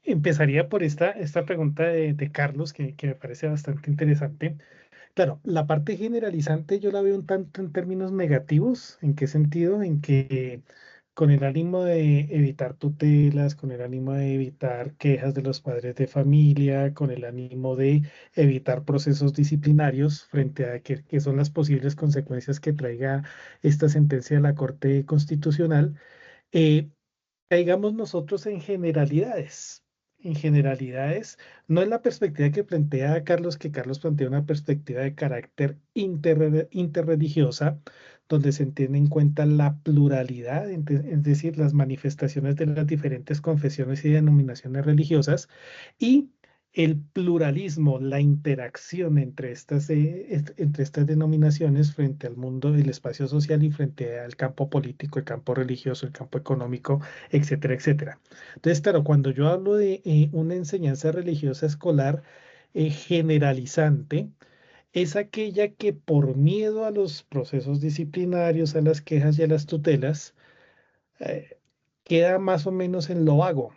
Empezaría por esta pregunta de Carlos, que me parece bastante interesante. Claro, la parte generalizante yo la veo un tanto en términos negativos. ¿En qué sentido? En que con el ánimo de evitar tutelas, con el ánimo de evitar quejas de los padres de familia, con el ánimo de evitar procesos disciplinarios frente a qué son las posibles consecuencias que traiga esta sentencia de la Corte Constitucional, eh, caigamos nosotros en generalidades, no en la perspectiva que plantea Carlos, que Carlos plantea una perspectiva de carácter interreligiosa, donde se tiene en cuenta la pluralidad, es decir, las manifestaciones de las diferentes confesiones y denominaciones religiosas, y el pluralismo, la interacción entre estas denominaciones frente al mundo del espacio social y frente al campo político, el campo religioso, el campo económico, etcétera, etcétera. Entonces, claro, cuando yo hablo de una enseñanza religiosa escolar generalizante, es aquella que por miedo a los procesos disciplinarios, a las quejas y a las tutelas, eh, queda más o menos en lo vago,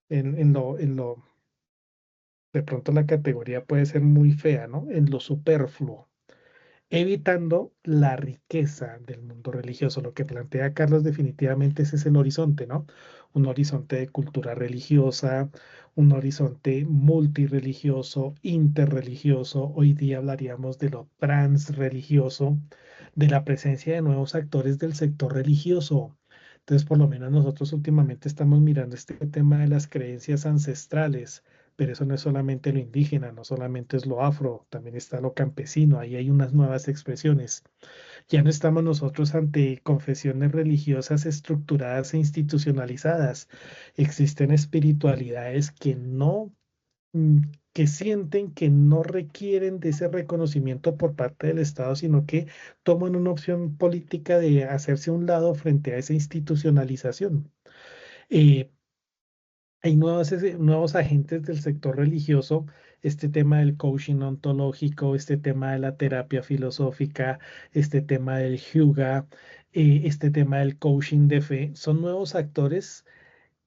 en lo, de pronto la categoría puede ser muy fea, ¿no? En lo superfluo, evitando la riqueza del mundo religioso. Lo que plantea Carlos definitivamente ese es el horizonte, ¿no? Un horizonte de cultura religiosa, un horizonte multirreligioso, interreligioso. Hoy día hablaríamos de lo transreligioso, de la presencia de nuevos actores del sector religioso. Entonces, por lo menos nosotros últimamente estamos mirando este tema de las creencias ancestrales, pero eso no es solamente lo indígena, no solamente es lo afro, también está lo campesino, ahí hay unas nuevas expresiones. Ya no estamos nosotros ante confesiones religiosas estructuradas e institucionalizadas. Existen espiritualidades que no, que sienten que no requieren de ese reconocimiento por parte del Estado, sino que toman una opción política de hacerse a un lado frente a esa institucionalización. Eh, Hay nuevos agentes del sector religioso, este tema del coaching ontológico, este tema de la terapia filosófica, este tema del yoga, este tema del coaching de fe, son nuevos actores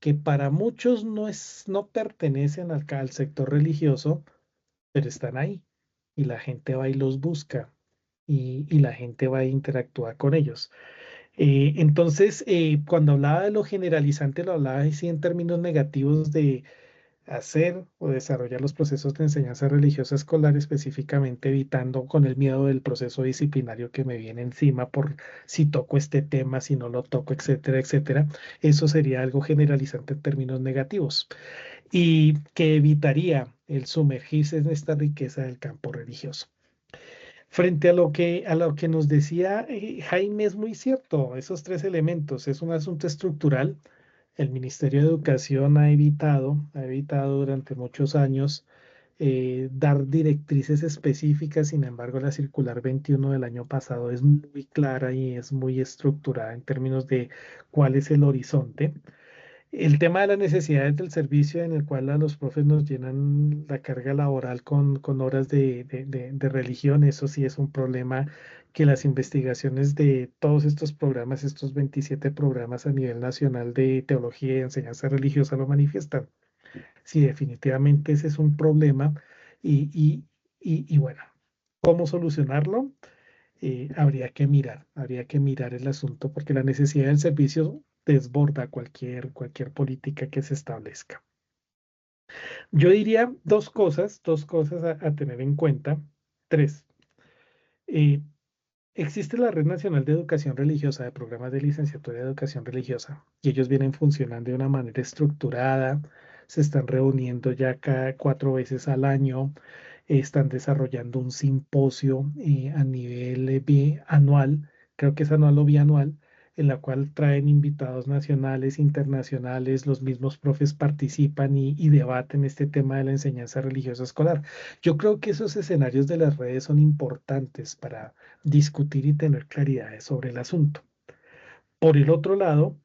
que para muchos no pertenecen al sector religioso, pero están ahí y la gente va y los busca y la gente va a interactuar con ellos. Entonces, cuando hablaba de lo generalizante, lo hablaba así en términos negativos de hacer o desarrollar los procesos de enseñanza religiosa escolar, específicamente evitando con el miedo del proceso disciplinario que me viene encima por si toco este tema, si no lo toco, etcétera, etcétera. Eso sería algo generalizante en términos negativos y que evitaría el sumergirse en esta riqueza del campo religioso. Frente a lo que nos decía Jaime, es muy cierto, esos tres elementos, es un asunto estructural. El Ministerio de Educación ha evitado durante muchos años dar directrices específicas. Sin embargo, la circular 21 del año pasado es muy clara y es muy estructurada en términos de cuál es el horizonte. El tema de las necesidades del servicio en el cual a los profes nos llenan la carga laboral con horas de religión, eso sí es un problema que las investigaciones de todos estos programas, estos 27 programas a nivel nacional de teología y enseñanza religiosa lo manifiestan. Sí, definitivamente ese es un problema y bueno, ¿cómo solucionarlo? Habría que mirar el asunto porque la necesidad del servicio desborda cualquier política que se establezca. Yo diría dos cosas a tener en cuenta. Tres. Eh, Existe la Red Nacional de Educación Religiosa, de programas de licenciatura de educación religiosa, y ellos vienen funcionando de una manera estructurada, se están reuniendo ya cada 4 veces al año, están desarrollando un simposio a nivel anual, creo que es anual o bianual, en la cual traen invitados nacionales, internacionales, los mismos profes participan y debaten este tema de la enseñanza religiosa escolar. Yo creo que esos escenarios de las redes son importantes para discutir y tener claridades sobre el asunto. Por el otro lado,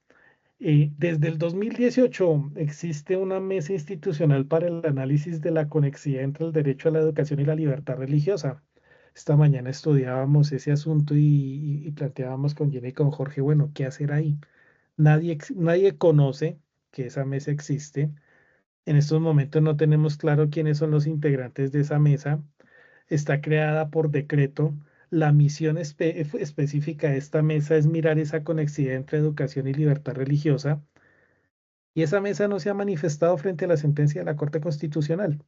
desde el 2018 existe una mesa institucional para el análisis de la conexidad entre el derecho a la educación y la libertad religiosa. Esta mañana estudiábamos ese asunto y planteábamos con Jenny y con Jorge, bueno, ¿qué hacer ahí? Nadie conoce que esa mesa existe. En estos momentos no tenemos claro quiénes son los integrantes de esa mesa. Está creada por decreto. La misión específica de esta mesa es mirar esa conexidad entre educación y libertad religiosa. Y esa mesa no se ha manifestado frente a la sentencia de la Corte Constitucional.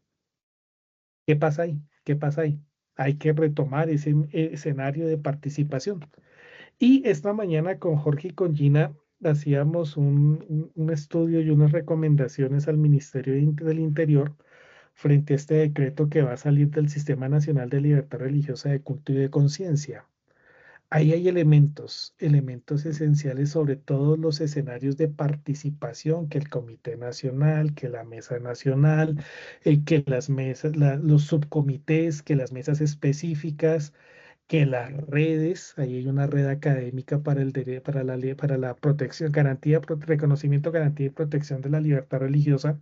¿Qué pasa ahí? ¿Qué pasa ahí? Hay que retomar ese escenario de participación. Y esta mañana con Jorge y con Gina hacíamos un estudio y unas recomendaciones al Ministerio del Interior frente a este decreto que va a salir del Sistema Nacional de Libertad Religiosa de Culto y de Conciencia. Ahí hay elementos esenciales sobre todos los escenarios de participación, que el Comité Nacional, que la Mesa Nacional, que las mesas, los subcomités, que las mesas específicas, que las redes, ahí hay una red académica para para la protección, reconocimiento, garantía y protección de la libertad religiosa.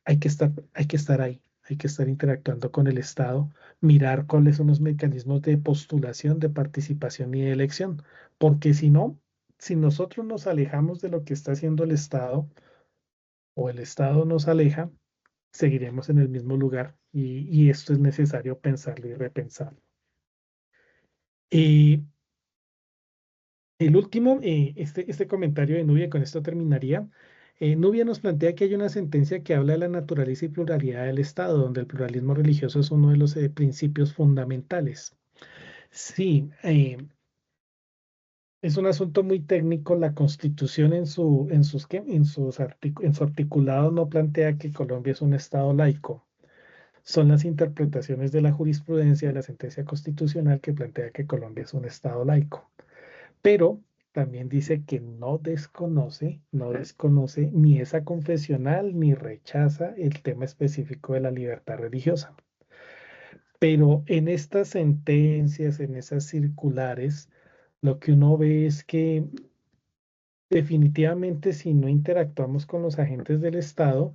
Hay que estar ahí, hay que estar interactuando con el Estado, mirar cuáles son los mecanismos de postulación, de participación y de elección, porque si no, si nosotros nos alejamos de lo que está haciendo el Estado o el Estado nos aleja, seguiremos en el mismo lugar y esto es necesario pensarlo y repensarlo. Y el último, este comentario de Nubia, con esto terminaría. Nubia nos plantea que hay una sentencia que habla de la naturaleza y pluralidad del Estado, donde el pluralismo religioso es uno de los principios fundamentales. Sí, es un asunto muy técnico. La Constitución en su articulado no plantea que Colombia es un Estado laico. Son las interpretaciones de la jurisprudencia de la sentencia constitucional que plantea que Colombia es un Estado laico. Pero también dice que no desconoce ni esa confesional ni rechaza el tema específico de la libertad religiosa. Pero en estas sentencias, en esas circulares, lo que uno ve es que definitivamente si no interactuamos con los agentes del Estado,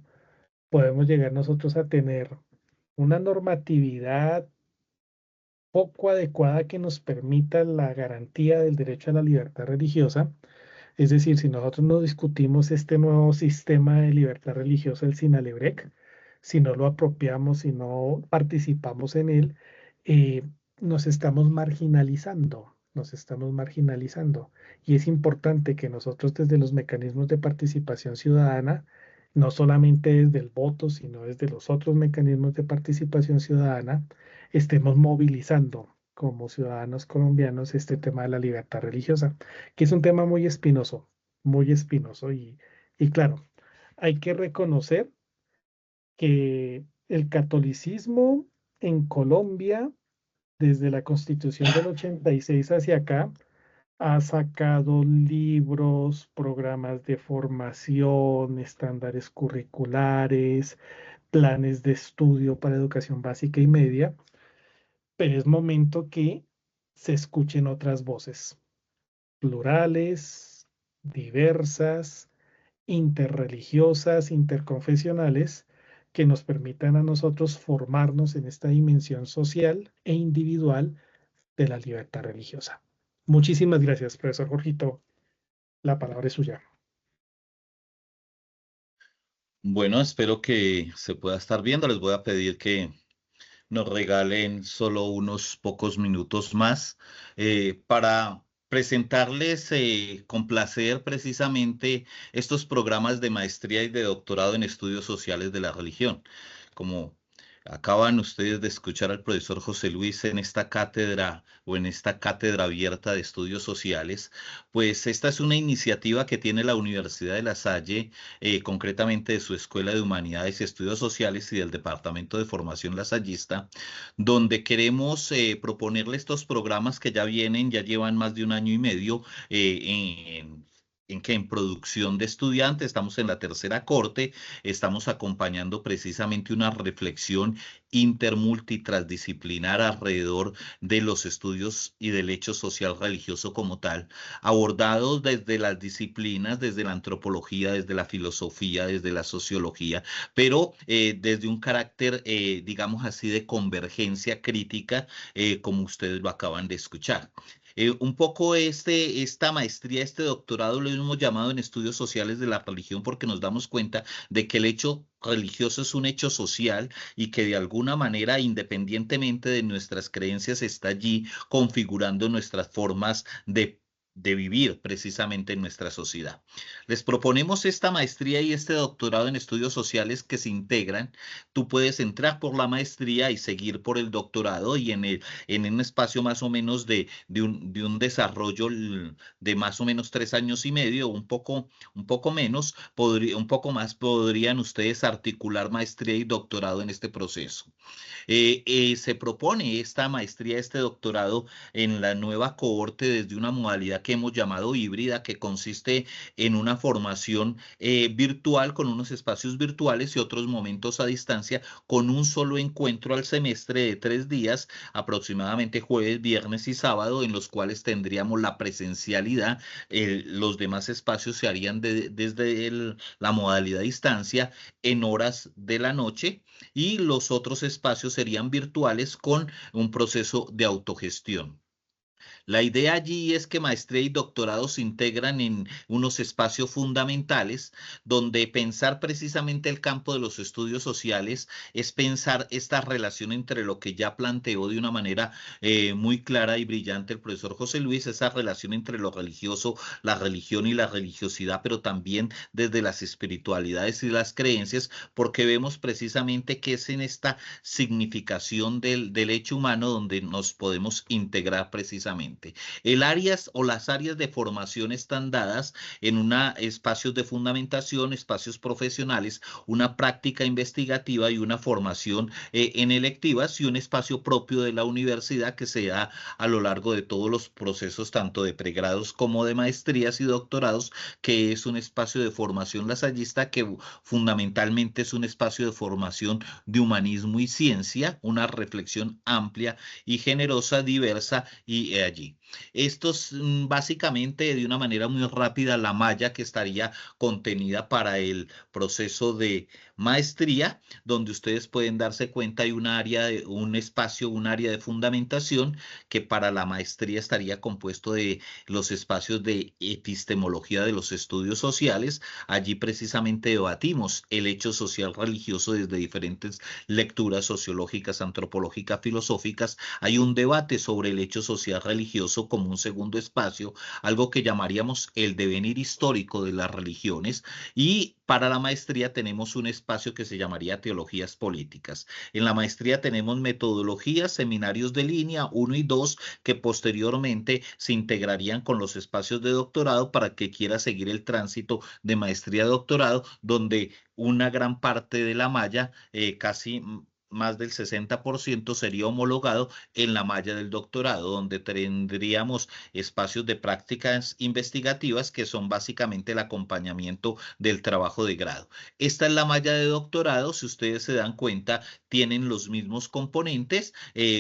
podemos llegar nosotros a tener una normatividad poco adecuada que nos permita la garantía del derecho a la libertad religiosa. Es decir, si nosotros no discutimos este nuevo sistema de libertad religiosa, el Sinalebrec, si no lo apropiamos, si no participamos en él, eh, nos estamos marginalizando, nos estamos marginalizando. Y es importante que nosotros desde los mecanismos de participación ciudadana, no solamente desde el voto, sino desde los otros mecanismos de participación ciudadana, estemos movilizando como ciudadanos colombianos este tema de la libertad religiosa, que es un tema muy espinoso y claro, hay que reconocer que el catolicismo en Colombia, desde la Constitución del 86 hacia acá, Ha sacado libros, programas de formación, estándares curriculares, planes de estudio para educación básica y media, pero es momento que se escuchen otras voces, plurales, diversas, interreligiosas, interconfesionales, que nos permitan a nosotros formarnos en esta dimensión social e individual de la libertad religiosa. Muchísimas gracias, profesor Jorgito. La palabra es suya. Bueno, espero que se pueda estar viendo. Les voy a pedir que nos regalen solo unos pocos minutos más para presentarles con placer precisamente estos programas de maestría y de doctorado en estudios sociales de la religión. Como acaban ustedes de escuchar al profesor José Luis en esta cátedra o en esta cátedra abierta de estudios sociales, pues esta es una iniciativa que tiene la Universidad de La Salle, concretamente de su Escuela de Humanidades y Estudios Sociales y del Departamento de Formación Lasallista, donde queremos proponerle estos programas que ya vienen, ya llevan más de un año y medio en producción de estudiantes. Estamos en la tercera corte, estamos acompañando precisamente una reflexión intermultitransdisciplinar alrededor de los estudios y del hecho social religioso como tal, abordados desde las disciplinas, desde la antropología, desde la filosofía, desde la sociología, pero desde un carácter, digamos así, de convergencia crítica, como ustedes lo acaban de escuchar. Un poco esta maestría, este doctorado lo hemos llamado en estudios sociales de la religión porque nos damos cuenta de que el hecho religioso es un hecho social y que de alguna manera, independientemente de nuestras creencias, está allí configurando nuestras formas de vivir precisamente en nuestra sociedad. Les proponemos esta maestría y este doctorado en estudios sociales que se integran. Tú puedes entrar por la maestría y seguir por el doctorado y en un espacio más o menos de un desarrollo de más o menos 3 años y medio, un poco menos, un poco más, podrían ustedes articular maestría y doctorado en este proceso. Se propone esta maestría, este doctorado en la nueva cohorte desde una modalidad que hemos llamado híbrida, que consiste en una formación virtual con unos espacios virtuales y otros momentos a distancia, con un solo encuentro al semestre de 3 días, aproximadamente jueves, viernes y sábado, en los cuales tendríamos la presencialidad. Los demás espacios se harían desde la modalidad a distancia en horas de la noche y los otros espacios serían virtuales con un proceso de autogestión. La idea allí es que maestría y doctorado se integran en unos espacios fundamentales donde pensar precisamente el campo de los estudios sociales es pensar esta relación entre lo que ya planteó de una manera muy clara y brillante el profesor José Luis, esa relación entre lo religioso, la religión y la religiosidad, pero también desde las espiritualidades y las creencias, porque vemos precisamente que es en esta significación del hecho humano donde nos podemos integrar precisamente. El áreas o las áreas de formación están dadas en espacios de fundamentación, espacios profesionales, una práctica investigativa y una formación en electivas y un espacio propio de la universidad que se da a lo largo de todos los procesos, tanto de pregrados como de maestrías y doctorados, que es un espacio de formación lasallista que fundamentalmente es un espacio de formación de humanismo y ciencia, una reflexión amplia y generosa, diversa y allí. Esto es básicamente de una manera muy rápida la malla que estaría contenida para el proceso de maestría, donde ustedes pueden darse cuenta hay un espacio, un área de fundamentación que para la maestría estaría compuesto de los espacios de epistemología de los estudios sociales. Allí precisamente debatimos el hecho social religioso desde diferentes lecturas sociológicas, antropológicas, filosóficas. Hay un debate sobre el hecho social religioso como un segundo espacio, algo que llamaríamos el devenir histórico de las religiones, y para la maestría tenemos un espacio que se llamaría teologías políticas. En la maestría tenemos metodologías, seminarios de línea 1 y 2 que posteriormente se integrarían con los espacios de doctorado para que quiera seguir el tránsito de maestría a doctorado, donde una gran parte de la malla, casi más del 60% sería homologado en la malla del doctorado, donde tendríamos espacios de prácticas investigativas que son básicamente el acompañamiento del trabajo de grado. Esta es la malla de doctorado, si ustedes se dan cuenta, tienen los mismos componentes,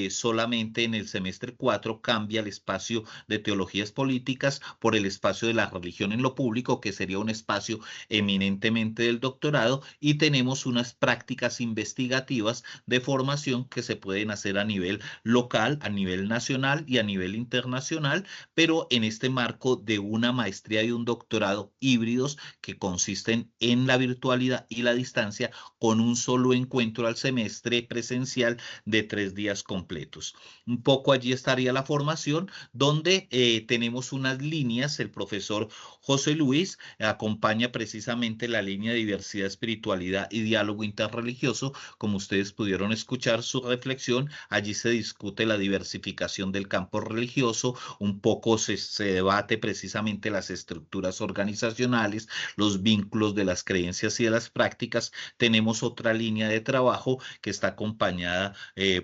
solamente en el semestre 4 cambia el espacio de teologías políticas por el espacio de la religión en lo público, que sería un espacio eminentemente del doctorado, y tenemos unas prácticas investigativas de formación que se pueden hacer a nivel local, a nivel nacional y a nivel internacional, pero en este marco de una maestría y un doctorado híbridos que consisten en la virtualidad y la distancia, con un solo encuentro al semestre presencial de 3 días completos. Un poco allí estaría la formación, donde tenemos unas líneas. El profesor José Luis acompaña precisamente la línea de diversidad, espiritualidad y diálogo interreligioso. Como ustedes pudieron escuchar su reflexión, allí se discute la diversificación del campo religioso, un poco se debate precisamente las estructuras organizacionales, los vínculos de las creencias y de las prácticas. Tenemos otra línea de trabajo que está acompañada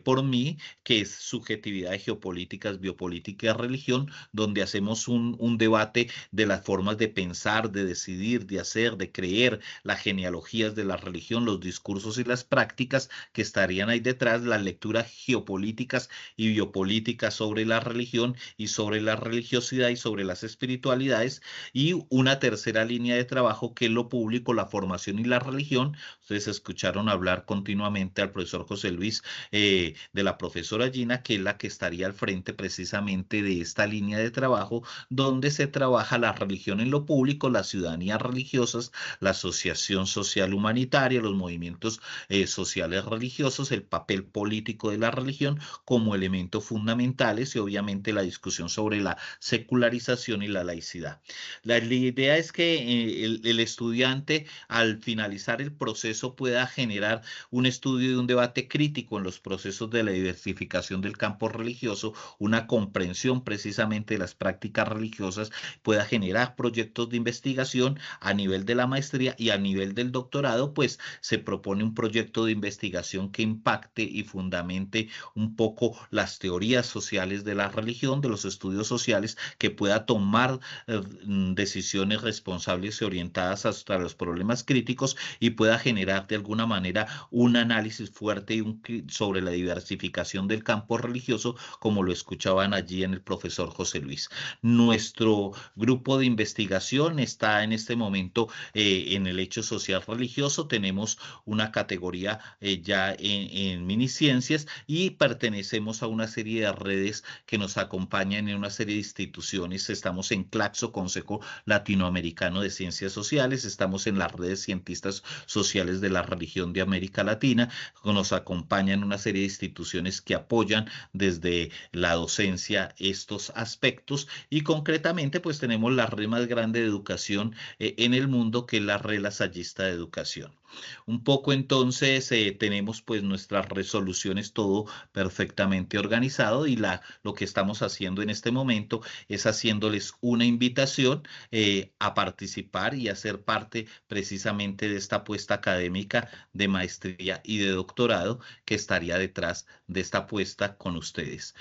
por mí, que es subjetividad, geopolíticas, biopolítica y religión, donde hacemos un debate de las formas de pensar, de decidir, de hacer, de creer, las genealogías de la religión, los discursos y las prácticas que estarían ahí detrás, las lecturas geopolíticas y biopolíticas sobre la religión y sobre la religiosidad y sobre las espiritualidades, y una tercera línea de trabajo que es lo público, la formación y la religión. Ustedes escucharon hablar continuamente al profesor José Luis, de la profesora Gina, que es la que estaría al frente precisamente de esta línea de trabajo, donde se trabaja la religión en lo público, las ciudadanías religiosas, la asociación social humanitaria, los movimientos sociales religiosos, el papel político de la religión como elementos fundamentales, y obviamente la discusión sobre la secularización y la laicidad. La idea es que el estudiante, al finalizar el proceso, pueda generar un estudio y un debate crítico en los procesos de la diversificación del campo religioso, una comprensión precisamente de las prácticas religiosas, pueda generar proyectos de investigación a nivel de la maestría, y a nivel del doctorado pues se propone un proyecto de investigación que impacte y fundamente un poco las teorías sociales de la religión, de los estudios sociales, que pueda tomar decisiones responsables y orientadas hasta los problemas críticos, y pueda generar de alguna manera un análisis fuerte sobre la diversificación del campo religioso, como lo escuchaban allí en el profesor José Luis. Nuestro grupo de investigación está en este momento en el hecho social religioso. Tenemos una categoría ya en miniciencias, y pertenecemos a una serie de redes que nos acompañan en una serie de instituciones. Estamos en CLACSO, Consejo Latinoamericano de Ciencias Sociales, estamos en las redes cientistas sociales de la religión de América Latina, nos acompañan una serie de instituciones que apoyan desde la docencia estos aspectos, y concretamente pues tenemos la red más grande de educación en el mundo, que es la Red Lasallista de Educación. Un poco entonces tenemos pues nuestras resoluciones, todo perfectamente organizado, y lo que estamos haciendo en este momento es haciéndoles una invitación a participar y a ser parte precisamente de esta apuesta académica de maestría y de doctorado que estaría detrás de esta apuesta con ustedes.